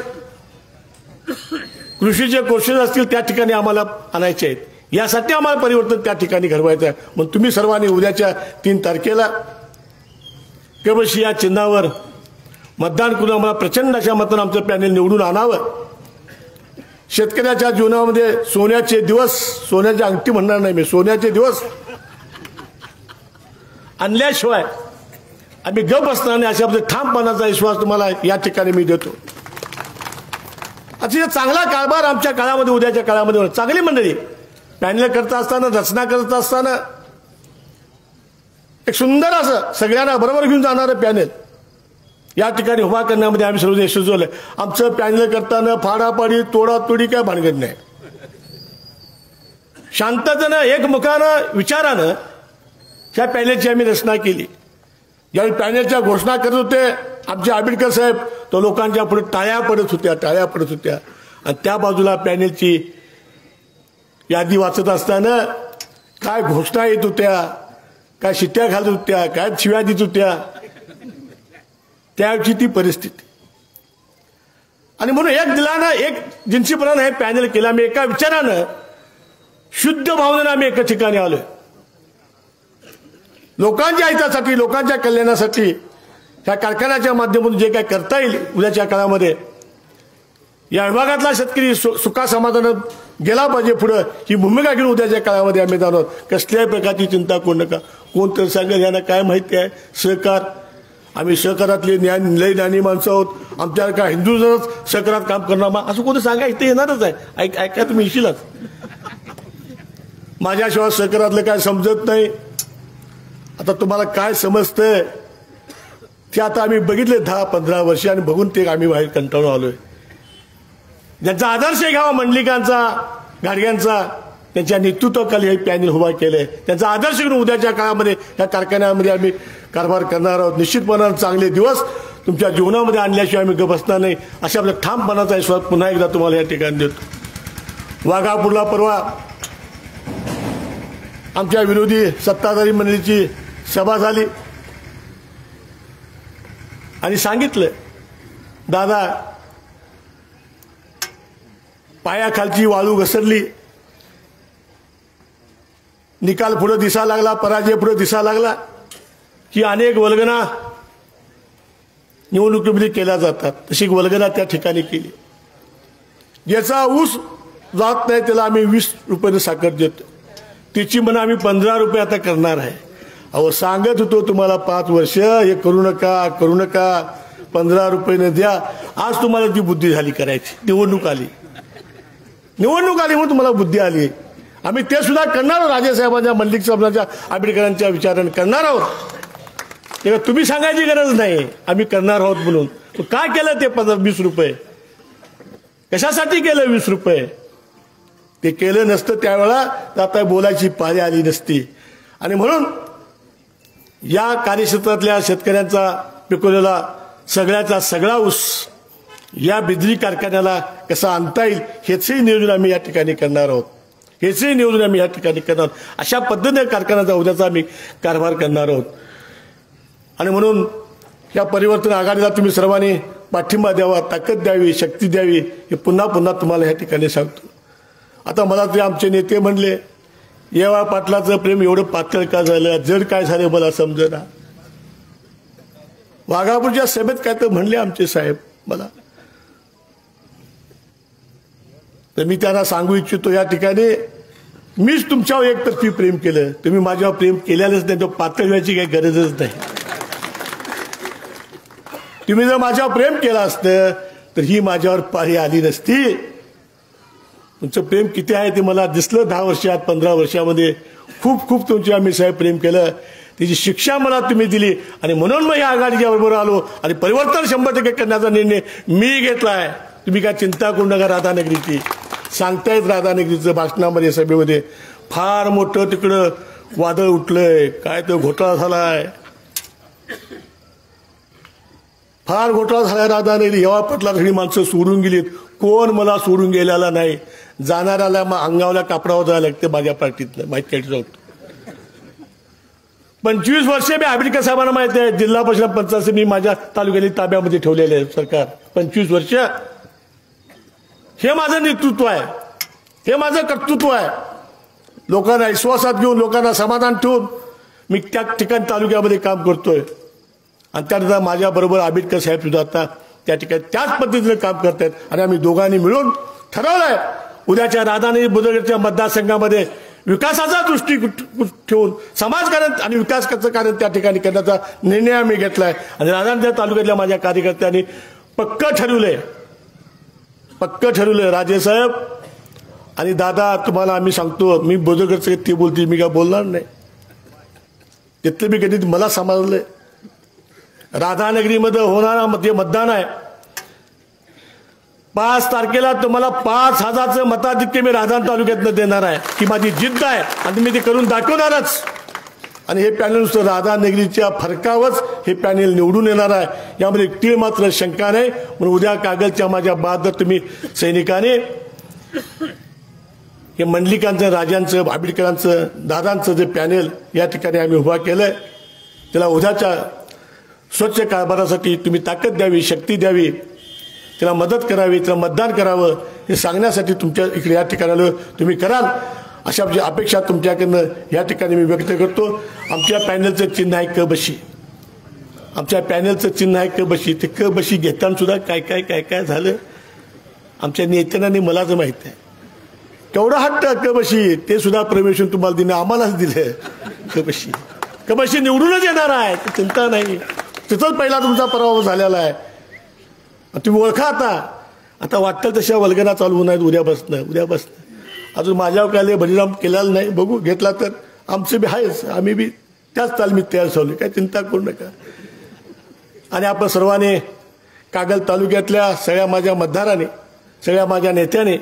कृषीचे कोर्सेस असतील, त्या ठिकाणी आम्हाला आणायचे आहेत. यासाठी आम्हाला परिवर्तन त्या ठिकाणी घडवायचं आहे. मग तुम्ही सर्वांनी उद्याच्या 3 तारखेला केवळशी या चिन्हावर मतदान करून आम्हाला प्रचंड अशा मतानं आमचं पॅनेल निवडून आणावं. शेतकऱ्याच्या जीवनामध्ये सोन्याचे दिवस, सोन्याची अंगठी म्हणणार नाही मी, सोन्याचे दिवस आणल्याशिवाय आम्ही गप असणार नाही अशा ठामपणाचा विश्वास तुम्हाला या ठिकाणी मी देतो. अतिशय चांगला कारभार आमच्या काळामध्ये, उद्याच्या काळामध्ये चांगली मंडळी पॅनल करत असताना, रचना करत असताना एक सुंदर असं सगळ्यांना बरोबर घेऊन जाणारं पॅनल या ठिकाणी उभा करण्यामध्ये आम्ही सर्व यशस्वी झालोय. आमचं पॅनल करताना फाडाफाडी, तोडातोडी काय भानगड नाही. शांततेनं, एकमुखानं, विचारानं ह्या पॅनलची आम्ही रचना केली. ज्यावेळी पॅनलच्या घोषणा करत होते आमचे आंबेडकर साहेब, तो लोकांच्या पुढे टाळ्या पडत होत्या. आणि त्या बाजूला पॅनलची यादी वाचत असताना काय घोषणा येत होत्या, काय शिट्ट्या घालत होत्या, काय शिव्या देत होत्या, त्यावेळची ती परिस्थिती. आणि म्हणून एक दिलानं, एक जिन्सीपणानं हे पॅनल केलं. आम्ही एका विचारानं, शुद्ध भावनेनं आम्ही एका ठिकाणी आलोय. लोकांच्या हितासाठी, लोकांच्या कल्याणासाठी ह्या कारखान्याच्या माध्यमातून जे काय करता येईल उद्याच्या काळामध्ये, या विभागातला शेतकरी सुखा समाधानात गेला पाहिजे पुढं, ही भूमिका घेऊन उद्याच्या काळामध्ये आम्ही जाणार. कसल्याही प्रकारची चिंता करू नका. कोणतरी सांगेल यांना काय माहिती आहे सहकार, आम्ही सहकारातले लय ज्ञानी माणसं आहोत, आमच्या काय हिंदूच सहकारात काम करणार, असं कोणी सांगा इथे येणारच आहे. ऐका तुम्ही येशीलच. माझ्याशिवाय सहकारातलं काय समजत नाही. आता तुम्हाला काय समजतंय ते आता आम्ही बघितले 10-15 वर्ष, आणि बघून ते आम्ही बाहेर कंटाळून आलोय. ज्यांचा आदर्श घ्यावा मंडलिकांचा, गाडग्यांचा, त्यांच्या नेतृत्वाखाली हे पॅनल उभा केलंय. त्यांचा आदर्श घेऊन उद्याच्या काळामध्ये या कारखान्यामध्ये आम्ही कारभार करणार आहोत. निश्चितपणाने चांगले दिवस तुमच्या जीवनामध्ये आणल्याशिवाय आम्ही गप बसणार नाही अशा आपल्या ठामपणाचा विश्वास पुन्हा एकदा तुम्हाला या ठिकाणी देतो. वाघापूरला परवा आमच्या विरोधी सत्ताधारी मंडळीची सभा झाली आणि सांगितलं, दादा पायाखालची वाळू घसरली, निकाल पुढे दिसा लागला, पराजय पुढे दिसा लागला की अनेक वल्गना निवडणुकीमध्ये केल्या जातात. तशी वल्गना त्या ठिकाणी केली. ज्याचा ऊस जात नाही त्याला आम्ही 20 रुपयाने साखर देतो, तिची म्हणा आम्ही 15 रुपये आता करणार आहे. अहो सांगत होतो तुम्हाला 5 वर्ष हे करू नका 15 रुपयाने द्या. आज तुम्हाला ती बुद्धी झाली करायची. निवडणूक आली म्हणून तुम्हाला बुद्धी आली. आम्ही ते सुद्धा करणार आहोत. राजेसाहेबांच्या, मल्लिक साहेबांच्या, आंबेडकरांच्या विचाराने करणार आहोत. तेव्हा तुम्ही सांगायची गरज नाही, आम्ही करणार आहोत म्हणून. काय केलं ते 15-20 रुपये? कशासाठी केलं 20 रुपये? ते केलं नसतं त्यावेळेला तर आता बोलायची पाळी आली नसती. आणि म्हणून या कार्यक्षेत्रातल्या शेतकऱ्यांचा पिकवलेला सगळ्याचा सगळा ऊस या बिजली कारखान्याला कसा आणता येईल हेचही नियोजन आम्ही या ठिकाणी करणार आहोत. हेचही नियोजन आम्ही या ठिकाणी करणार आहोत. अशा पद्धतीने कारखान्याचा उद्याचा आम्ही कारभार करणार आहोत. आणि म्हणून या परिवर्तन आघाडीला तुम्ही सर्वांनी पाठिंबा द्यावा, ताकद द्यावी, शक्ती द्यावी, हे पुन्हा पुन्हा तुम्हाला या ठिकाणी सांगतो. आता मला ते आमचे नेते म्हणले येवा पाटलाचं प्रेम एवढं पातळ का झालं, जड काय झालं मला समजेना. वाघापूरच्या सभेत काय तर म्हणले आमचे साहेब मला, तर मी त्यांना सांगू इच्छितो या ठिकाणी मीच तुमच्यावर एकतर्फी प्रेम केलं, तुम्ही माझ्यावर प्रेम केलेलंच नाही, तो पातळ व्हायची काही गरजच नाही. तुम्ही जर माझ्यावर प्रेम केलं असतं तर ही माझ्यावर पारी आली नसती. तुमचं प्रेम किती आहे ते मला दिसलं 10 वर्षात 15 वर्षामध्ये. खूप खूप तुमचे आम्ही साहेब प्रेम केलं, त्याची शिक्षा मला तुम्ही दिली आणि म्हणून मग या आघाडीच्या बरोबर आलो आणि परिवर्तन 100% करण्याचा निर्णय मी घेतलाय. तुम्ही काय चिंता करू नका. राधानगरीची सांगतायत, राधानगरीचं भाषणामध्ये सभेमध्ये फार मोठं तिकडं वादळ उठलंय, काय तो घोटाळा झालाय, फार घोटाळा झालाय राधानगरी. येवा पटला सगळी माणसं सोडून गेलीत, कोण मला सोडून गेलेला नाही. जाणाऱ्याला मग अंगावल्या कापडावर जायला लागते माझ्या पार्टीतलं, माहिती काय जाऊ. 25 वर्षे मी आंबेडकर साहेबांना माहिती आहे, जिल्हा परिषद पंचायत मी माझ्या तालुक्यातील ताब्यामध्ये ठेवलेले आहे सरकार. 25 वर्ष हे माझं नेतृत्व आहे, हे माझं कर्तृत्व आहे. लोकांना विश्वासात घेऊन, लोकांना समाधान ठेवून मी त्या ठिकाणी तालुक्यामध्ये काम करतोय. आणि त्यानंतर माझ्याबरोबर आंबेडकर साहेब सुद्धा आता त्या ठिकाणी त्याच पद्धतीने काम करतायत. आणि आम्ही दोघांनी मिळून ठरवलंय उद्याच्या राधानगरी बुद्रुकच्या मतदारसंघामध्ये विकासाचा दृष्टी ठेवून समाजकारण आणि विकासाचं कार्य त्या ठिकाणी करण्याचा निर्णय आम्ही घेतलाय. आणि राधानगरी तालुक्यातल्या माझ्या कार्यकर्त्यांनी पक्क ठरवलंय राजेसाहेब आणि दादा, तुम्हाला आम्ही सांगतो, मी बुद्रुकचं ते बोलतील, मी काय बोलणार नाही. तिथलं मी कधी मला समजलंय राधानगरीमध्ये होणारा मतदान आहे 5 तारखेला तुम्हाला 5,000चं मताधिक्य मी राधानगरी तालुक्यातनं देणार आहे. ही माझी जिद्द आहे आणि मी ते करून दाखवणारच. आणि हे पॅनल नुसतं राधानगरीच्या फरकावरच हे पॅनल निवडून येणार आहे, यामध्ये तीळ मात्र शंका नाही. म्हणून उद्या कागलच्या माझ्या बहादर तुम्ही सैनिकाने हे मंडलिकांचं, राजांचं, आंबेडकरांचं, दादांचं जे पॅनल या ठिकाणी आम्ही उभा केलंय, त्याला उद्याच्या स्वच्छ कारभारासाठी तुम्ही ताकद द्यावी, शक्ती द्यावी, त्याला मदत करावी, त्याला मतदान करावं हे सांगण्यासाठी तुमच्या इकडे या ठिकाणी तुम्ही कराल अशा अपेक्षा तुमच्याकडनं या ठिकाणी मी व्यक्त करतो. आमच्या पॅनलचं चिन्ह आहे क बशी. आमच्या पॅनलचं चिन्ह आहे क बशी. ते क बशी घेताना सुद्धा काय काय काय काय झालं आमच्या नेत्यांनी मलाच माहित आहे. केवढा हट्ट क बशी, ते सुद्धा परमेश्वर तुम्हाला दिलं, आम्हालाच दिलं. क बशी निवडूनच येणार आहे, चिंता नाही. तिथंच पहिला तुमचा पराभव झालेला आहे. तुम्ही ओळखा आता वाटतं तशा वल्गना चालू होणार उद्यापासून. अजून माझ्यावर काय बलिराम केलेला नाही, बघू घेतला तर आमचे बी आहेच, आम्ही बी त्याच तालमीत तयार झालो, काय चिंता करू नका. आणि आपण सर्वांनी कागल तालुक्यातल्या सगळ्या माझ्या मतदारांनी, सगळ्या माझ्या नेत्याने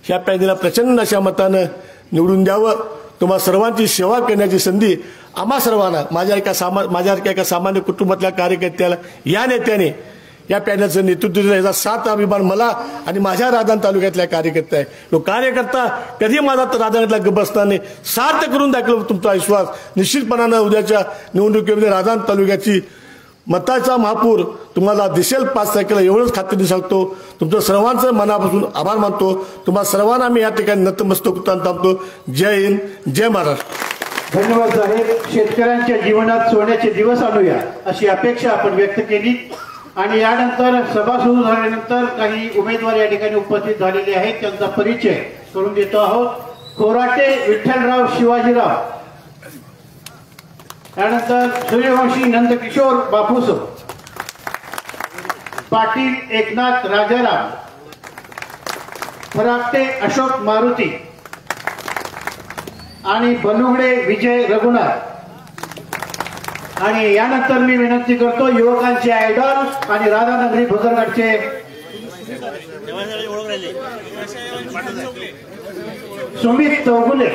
ह्या पॅनलला प्रचंड अशा मतानं निवडून द्यावं. तुम्हा सर्वांची सेवा करण्याची संधी आम्हा सर्वांना, माझ्यासारख्या एका सामान्य कुटुंबातल्या कार्यकर्त्याला या नेत्याने या पॅनलचं नेतृत्व दिलं, याचा 7 अभिमान मला आणि माझ्या राधान तालुक्यातल्या कार्यकर्ता आहे. तो कार्यकर्ता कधी माझा राधानगरीला गप्प बसताना सार्थ करून दाखवलं. तुमचा विश्वास निश्चितपणानं उद्याच्या निवडणुकीमध्ये राधान तालुक्याची मताचा महापूर तुम्हाला दिसेल 5 तारखेला, एवढंच खात्रीने सांगतो. तुमचं सर्वांचं मनापासून आभार मानतो. तुम्हा सर्वांना मी या ठिकाणी नतमस्तक होताना थांबतो. जय हिंद, जय महाराष्ट्र. धन्यवाद साहेब. शेतकऱ्यांच्या जीवनात सोन्याचे दिवस आणूया अशी अपेक्षा आपण व्यक्त केली. आणि यानंतर सभा सुरू झाल्यानंतर काही उमेदवार या ठिकाणी उपस्थित झालेले आहेत, त्यांचा परिचय करून देतो आहोत. खोराटे विठ्ठलराव शिवाजीराव, त्यानंतर सूर्यवंशी नंदकिशोर बापूस, पाटील एकनाथ राजाराम, फराकटे अशोक मारुती आणि बलुगडे विजय रघुनाथ. आणि यानंतर मी विनंती करतो युवकांचे आयडॉल आणि राधानगरी भुजरगडचे सुमित चौगुले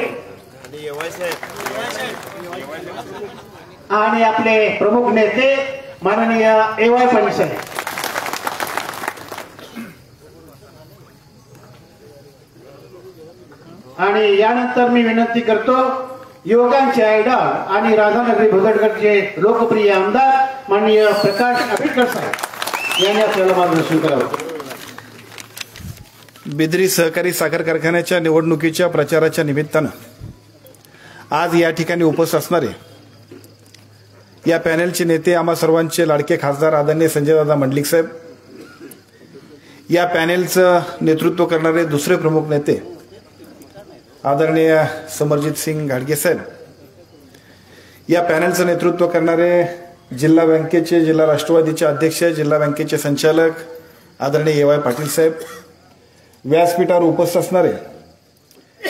आणि आपले प्रमुख नेते माननीय AY पाटील साहेब. आणि यानंतर मी विनंती करतो युवकांचे आयडॉल आणि राधानगरी भुदडगडचे लोकप्रिय आमदार माननीय प्रकाश आंबेडकर साहेब यांनी आपल्याला मार्गदर्शन करावं. बिद्री सहकारी साखर कारखान्याच्या निवडणुकीच्या प्रचाराच्या निमित्तानं आज या ठिकाणी उपस्थित असणारे या पॅनेलचे नेते आम्हा सर्वांचे लाडके खासदार आदरणीय संजयदादा मंडलिक साहेब, या पॅनेलचं नेतृत्व करणारे दुसरे प्रमुख नेते आदरणीय समरजित सिंग घाडगे साहेब, या पॅनेलचं नेतृत्व करणारे जिल्हा बँकेचे जिल्हा राष्ट्रवादीचे अध्यक्ष जिल्हा बँकेचे संचालक आदरणीय AY पाटील साहेब, व्यासपीठावर उपस्थित असणारे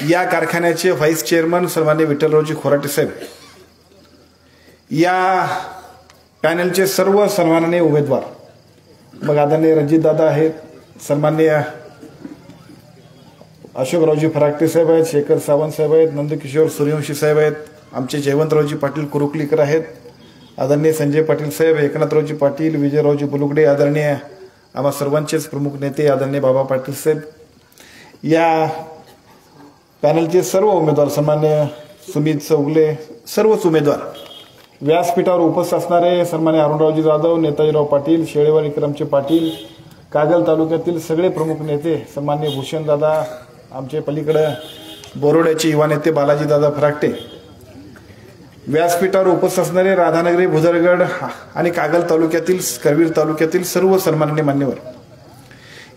या कारखान्याचे व्हाईस चेअरमन सन्माननीय विठ्ठलरावजी खोराटे साहेब, या पॅनेलचे सर्व सन्माननीय उमेदवार, मग आदरणीय रणजितदादा आहेत, सन्माननीय अशोकरावजी फराकटे साहेब आहेत, शेखर सावंत साहेब आहेत, नंदकिशोर सूर्यवंशी साहेब आहेत, आमचे जयवंतरावजी पाटील कुरुकलीकर आहेत, आदरणीय संजय पाटील साहेब, एकनाथरावजी पाटील, विजयरावजी बुलुगडे, आदरणीय आम्हा सर्वांचेच प्रमुख नेते आदरणीय बाबा पाटील साहेब, या पॅनलचे सर्व उमेदवार सन्मान्य सुमित चौगले, सर्वच उमेदवार, व्यासपीठावर उपस्थित असणारे सन्मान्य अरुणरावजी जाधव, नेताजीराव पाटील, शेळेवार विक्रमचे पाटील, कागल तालुक्यातील सगळे प्रमुख नेते सन्मान्य भूषणदादा, आमचे पलीकडे बोरोड्याचे युवा नेते बालाजीदादा फराकटे, व्यासपीठावर उपस्थित असणारे राधानगरी भुदरगड आणि कागल तालुक्यातील करवीर तालुक्यातील सर्व सन्माननीय मान्यवर,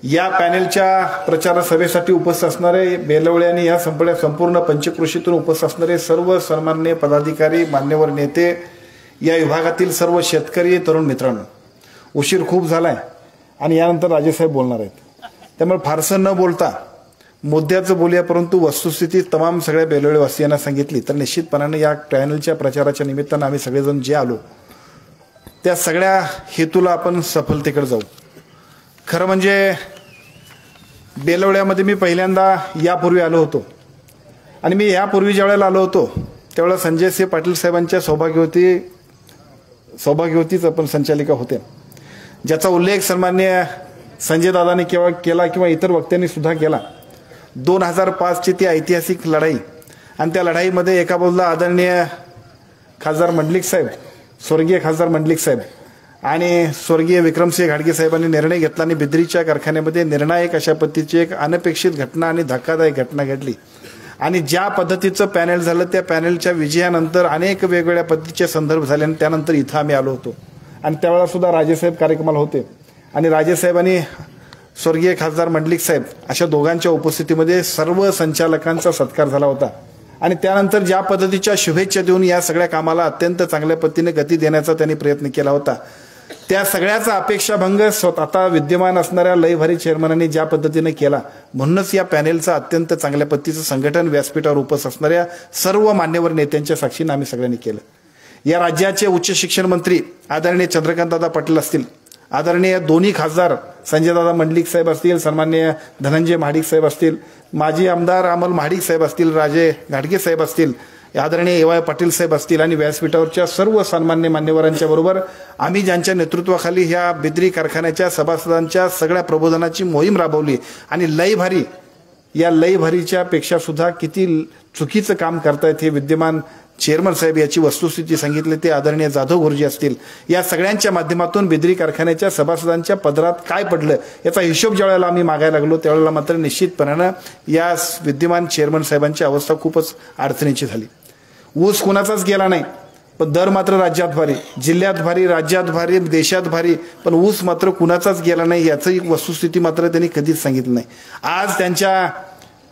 या पॅनेलच्या प्रचार सभेसाठी उपस्थित असणारे बेलवळे आणि या संपूर्ण पंचक्रोशीतून उपस्थित असणारे सर्व सन्माननीय पदाधिकारी मान्यवर नेते, या विभागातील सर्व शेतकरी तरुण मित्रांनो, उशीर खूप झालाय आणि यानंतर राजेसाहेब बोलणार आहेत, त्यामुळे फारसं न बोलता मुद्द्याचं बोलूया, परंतु वस्तुस्थिती तमाम सगळ्या बेलवळे वासियांना सांगितली तर निश्चितपणाने या पॅनलच्या प्रचाराच्या निमित्तानं आम्ही सगळेजण जे आलो त्या सगळ्या हेतूला आपण सफलतेकडे जाऊ. खरं म्हणजे बेलवड्यामध्ये मी पहिल्यांदा यापूर्वी आलो होतो आणि मी यापूर्वी ज्यावेळेला आलो होतो त्यावेळेला संजय सिंह पाटील साहेबांच्या सौभाग्यवतीच आपण संचालिका होते, ज्याचा उल्लेख सन्मान्य संजयदादांनी केला किंवा इतर वक्त्यांनी सुद्धा केला. 2005ची ती ऐतिहासिक लढाई आणि त्या लढाईमध्ये एका बाजूला आदरणीय खासदार मंडलिक साहेब, स्वर्गीय खासदार मंडलिक साहेब आणि स्वर्गीय विक्रमसिंह घाडगे साहेबांनी निर्णय घेतला आणि बिद्रीच्या कारखान्यामध्ये निर्णायक अशा पद्धतीची एक अनपेक्षित घटना आणि धक्कादायक घटना घडली आणि ज्या पद्धतीचं पॅनेल झालं त्या पॅनेलच्या विजयानंतर अनेक वेगवेगळ्या पद्धतीचे संदर्भ झाले आणि त्यानंतर इथं आम्ही आलो होतो आणि त्यावेळेला सुद्धा राजेसाहेब कार्यक्रमाला होते आणि राजेसाहेबांनी स्वर्गीय खासदार मंडलिक साहेब अशा दोघांच्या उपस्थितीमध्ये सर्व संचालकांचा सत्कार झाला होता आणि त्यानंतर ज्या पद्धतीच्या शुभेच्छा देऊन या सगळ्या कामाला अत्यंत चांगल्या पद्धतीने गती देण्याचा त्यांनी प्रयत्न केला होता. त्या सगळ्याचा अपेक्षाभंग आता विद्यमान असणाऱ्या लयभारी चेअरमनांनी ज्या पद्धतीने केला, म्हणूनच या पॅनेलचं अत्यंत चांगल्या पद्धतीचं संघटन व्यासपीठावर उपस्थित असणाऱ्या सर्व मान्यवर नेत्यांच्या साक्षीने आम्ही सगळ्यांनी केलं. या राज्याचे उच्च शिक्षण मंत्री आदरणीय चंद्रकांतदादा पाटील असतील, आदरणीय दोन्ही खासदार संजयदादा मंडलिक साहेब असतील, सन्माननीय धनंजय महाडिक साहेब असतील, माजी आमदार अमल महाडिक साहेब असतील, राजे घाडगे साहेब असतील, आदरणीय AY पाटील साहेब असतील आणि व्यासपीठावरच्या सर्व सन्मान्य मान्यवरांच्या बरोबर आम्ही ज्यांच्या नेतृत्वाखाली ह्या बिद्री कारखान्याच्या सभासदांच्या सगळ्या प्रबोधनाची मोहीम राबवली आणि लयभारी, या लयभारीच्या पेक्षा सुद्धा किती चुकीचं काम करतायत हे विद्यमान चेअरमन साहेब याची वस्तुस्थिती सांगितली, ते आदरणीय जाधव गुरुजी असतील. या सगळ्यांच्या माध्यमातून बिद्री कारखान्याच्या सभासदांच्या पदरात काय पडलं याचा हिशोब ज्यावेळेला आम्ही मागायला लागलो त्यावेळेला मात्र निश्चितपणानं या विद्यमान चेअरमन साहेबांची अवस्था खूपच अडचणीची झाली. ऊस कुणाचाच गेला नाही, पण दर मात्र राज्यात भारी, जिल्ह्यात भारी, राज्यात भारी, देशात भारी, पण ऊस मात्र कुणाचाच गेला नाही याची वस्तुस्थिती मात्र त्यांनी कधीच सांगितलं नाही. आज त्यांच्या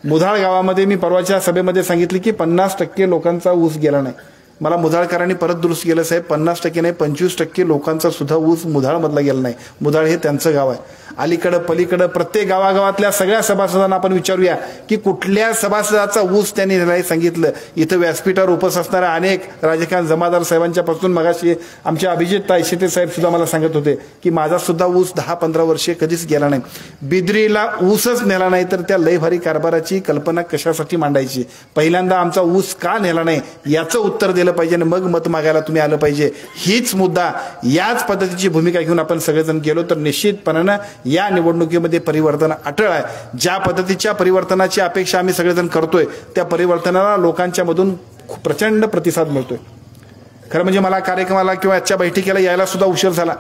मुधाळ गावामध्ये मी परवाच्या सभेमध्ये सांगितली की 50% लोकांचा ऊस गेला नाही. मला मुधाळकरांनी परत दुरुस्त केलं, साहेब 50% नाही 25% लोकांचा सुद्धा ऊस मुधाळमधला गेला नाही. मुधाळ हे त्यांचं गाव आहे. अलीकडं पलीकडं प्रत्येक गावागावातल्या सगळ्या सभासदांना आपण विचारूया की कुठल्या सभासदाचा ऊस त्यांनी नाही सांगितलं. इथं व्यासपीठावर उपस्थित असणाऱ्या अनेक राजकीय जमादार साहेबांच्या पासून मगाशी आमचे अभिजित तायशेते साहेब सुद्धा मला सांगत होते की माझा सुद्धा ऊस 10-15 वर्षे कधीच गेला नाही. बिद्रीला ऊसच नेला नाही तर त्या लयभारी कारभाराची कल्पना कशासाठी मांडायची. पहिल्यांदा आमचा ऊस का नेला नाही याचं उत्तर दिलं पाहिजे आणि मग मत मागायला तुम्ही आलं पाहिजे. हीच मुद्दा याच पद्धतीची भूमिका घेऊन आपण सगळेजण गेलो तर निश्चितपणानं या निवडणुकीमध्ये परिवर्तन अटळ आहे. ज्या पद्धतीच्या परिवर्तनाची अपेक्षा आम्ही सगळेजण करतोय त्या परिवर्तनाला लोकांच्या मधून प्रचंड प्रतिसाद मिळतोय. खरं म्हणजे मला कार्यक्रमाला किंवा आजच्या बैठकीला यायला सुद्धा उशीर झाला.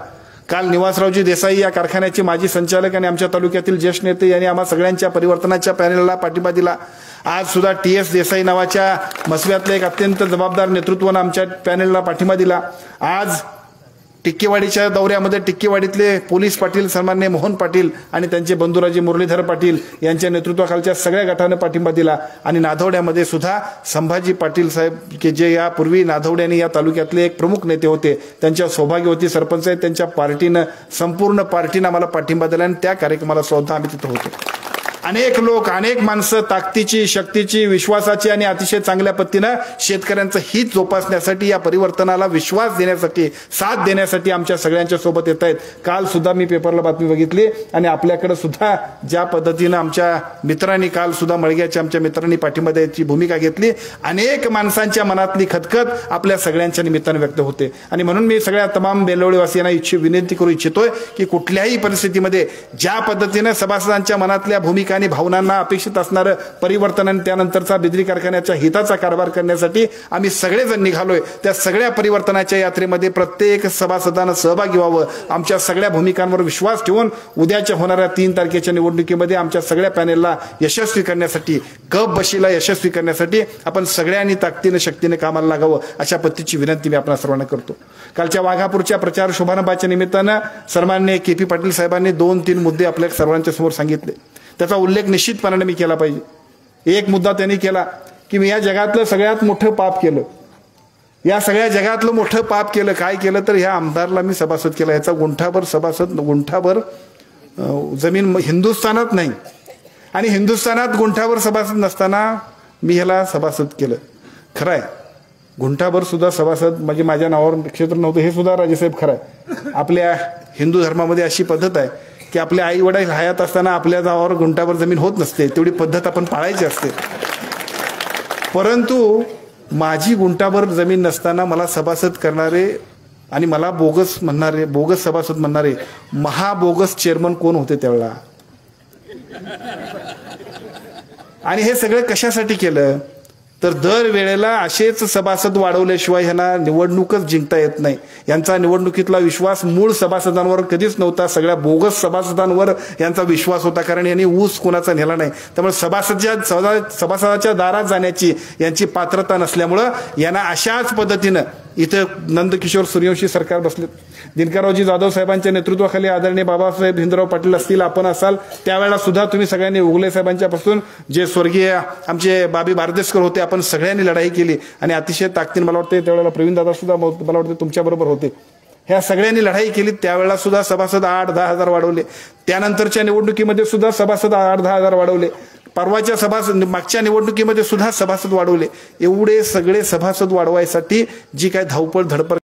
काल निवासरावजी देसाई या कारखान्याचे माजी संचालक आणि आमच्या तालुक्यातील ज्येष्ठ नेते यांनी आम्हा सगळ्यांच्या परिवर्तनाच्या पॅनेलला पाठिंबा दिला. आज सुद्धा TS देसाई नावाच्या मसव्यातल्या एक अत्यंत जबाबदार नेतृत्वानं आमच्या पॅनेलला पाठिंबा दिला. आज टिक्केवाडीच्या दौऱ्यामध्ये टिक्केवाडीतले पोलीस पाटील सन्माननीय मोहन पाटील आणि त्यांचे बंधुराजे मुरलीधर पाटील यांच्या नेतृत्वाखालच्या सगळ्या गटाने पाठिंबा दिला. आणि नाधवड्यामध्ये सुद्धा संभाजी पाटील साहेब की जे यापूर्वी नाधवड्याने या तालुक्यातले एक प्रमुख नेते होते, त्यांच्या सौभाग्यवती सरपंच आहेत, त्यांच्या पार्टीनं संपूर्ण पार्टीनं आम्हाला पाठिंबा दिला आणि त्या कार्यक्रमाला सुद्धा आम्ही तिथं होतो. अनेक लोक, अनेक माणसं ताकदीची, शक्तीची, विश्वासाची आणि अतिशय चांगल्या पद्धतीनं शेतकऱ्यांचं हित जोपासण्यासाठी, या परिवर्तनाला विश्वास देण्यासाठी, साथ देण्यासाठी आमच्या सगळ्यांच्या सोबत येत आहेत. काल सुद्धा मी पेपरला बातमी बघितली आणि आपल्याकडे सुद्धा ज्या पद्धतीनं आमच्या मित्रांनी, काल सुद्धा मळग्याच्या आमच्या मित्रांनी पाठिंबा द्यायची भूमिका घेतली. अनेक माणसांच्या मनातली खतखत आपल्या सगळ्यांच्या निमित्तानं व्यक्त होते. आणि म्हणून मी सगळ्या तमाम बेलवळीवासियांना विनंती करू इच्छितोय की कुठल्याही परिस्थितीमध्ये ज्या पद्धतीनं सभासदांच्या मनातल्या भूमिका आणि भावनांना अपेक्षित असणारं परिवर्तन आणि त्यानंतरचा बिद्री कारखान्याच्या हिताचा कारभार करण्यासाठी आम्ही सगळेजण निघालोय. त्या सगळ्या परिवर्तनाच्या यात्रेमध्ये प्रत्येक सभासदानं सहभागी व्हावं. आमच्या सगळ्या भूमिकांवर विश्वास ठेवून उद्याच्या होणाऱ्या 3 तारखेच्या निवडणुकीमध्ये आमच्या सगळ्या पॅनेलला यशस्वी करण्यासाठी, कप बशीला यशस्वी करण्यासाठी आपण सगळ्यांनी ताकदीने, शक्तीने कामाला लागावं, अशा पद्धतीची विनंती मी आपल्या सर्वांना करतो. कालच्या वाघापूरच्या प्रचार शुभारंभाच्या निमित्तानं सन्माननीय KP पाटील साहेबांनी 2-3 मुद्दे आपल्या सर्वांच्या समोर सांगितले. त्याचा उल्लेख निश्चितपणाने मी केला पाहिजे. एक मुद्दा त्यांनी केला की मी या जगातलं सगळ्यात मोठं पाप केलं. या सगळ्या जगातलं मोठं पाप केलं. काय केलं तर ह्या आमदारला मी सभासद केला. याचा गुंठाभर जमीन हिंदुस्थानात नाही आणि हिंदुस्थानात गुंठाभर सभासद नसताना मी ह्याला सभासद केलं. खरं आहे, गुंठाभर सुद्धा सभासद म्हणजे माझ्या नावावर क्षेत्र नव्हतं, हे सुद्धा राजेसाहेब खरं आहे. आपल्या हिंदू धर्मामध्ये अशी पद्धत आहे की आपले आई वडील हयात असताना आपल्या नावावर गुंठाभर जमीन होत नसते. तेवढी पद्धत आपण पाळायची असते. परंतु माझी गुंठाभर जमीन नसताना मला सभासद करणारे आणि मला बोगस म्हणणारे, बोगस सभासद म्हणणारे महाबोगस चेअरमन कोण होते त्यावेळेला? आणि हे सगळं कशासाठी केलं तर दर वेळेला असेच सभासद वाढवल्याशिवाय ह्यांना निवडणूकच जिंकता येत नाही. यांचा निवडणुकीतला विश्वास मूळ सभासदांवर कधीच नव्हता. सगळ्या बोगस सभासदांवर यांचा विश्वास होता, कारण यांनी ऊस कोणाचा नेला नाही. त्यामुळे सभासदाच्या दारात जाण्याची यांची पात्रता नसल्यामुळं यांना अशाच पद्धतीनं इथं नंदकिशोर सूर्यवंशी सरकार बसले. दिनकररावजी जाधव साहेबांच्या नेतृत्वाखाली आदरणीय बाबासाहेब हिंदराव पाटील असतील, आपण असाल, त्यावेळेला सुद्धा तुम्ही सगळ्यांनी उगले साहेबांच्या पासून जे स्वर्गीय आमचे बाबी बारदेशकर होते, आपण सगळ्यांनी लढाई केली आणि अतिशय ताकदीने, मला वाटतं त्यावेळेला प्रवीण दादा सुद्धा मला वाटतं तुमच्याबरोबर होते, ह्या सगळ्यांनी लढाई केली. त्यावेळेला सुद्धा सभासद 8-10 हजार वाढवले. त्यानंतरच्या निवडणुकीमध्ये सुद्धा सभासद 8-10 हजार वाढवले. परवाच्या मागच्या निवडणुकीमध्ये सुद्धा सभासद वाढवले. एवढे सगळे सभासद वाढवायसाठी जी काय धावपळ धडपड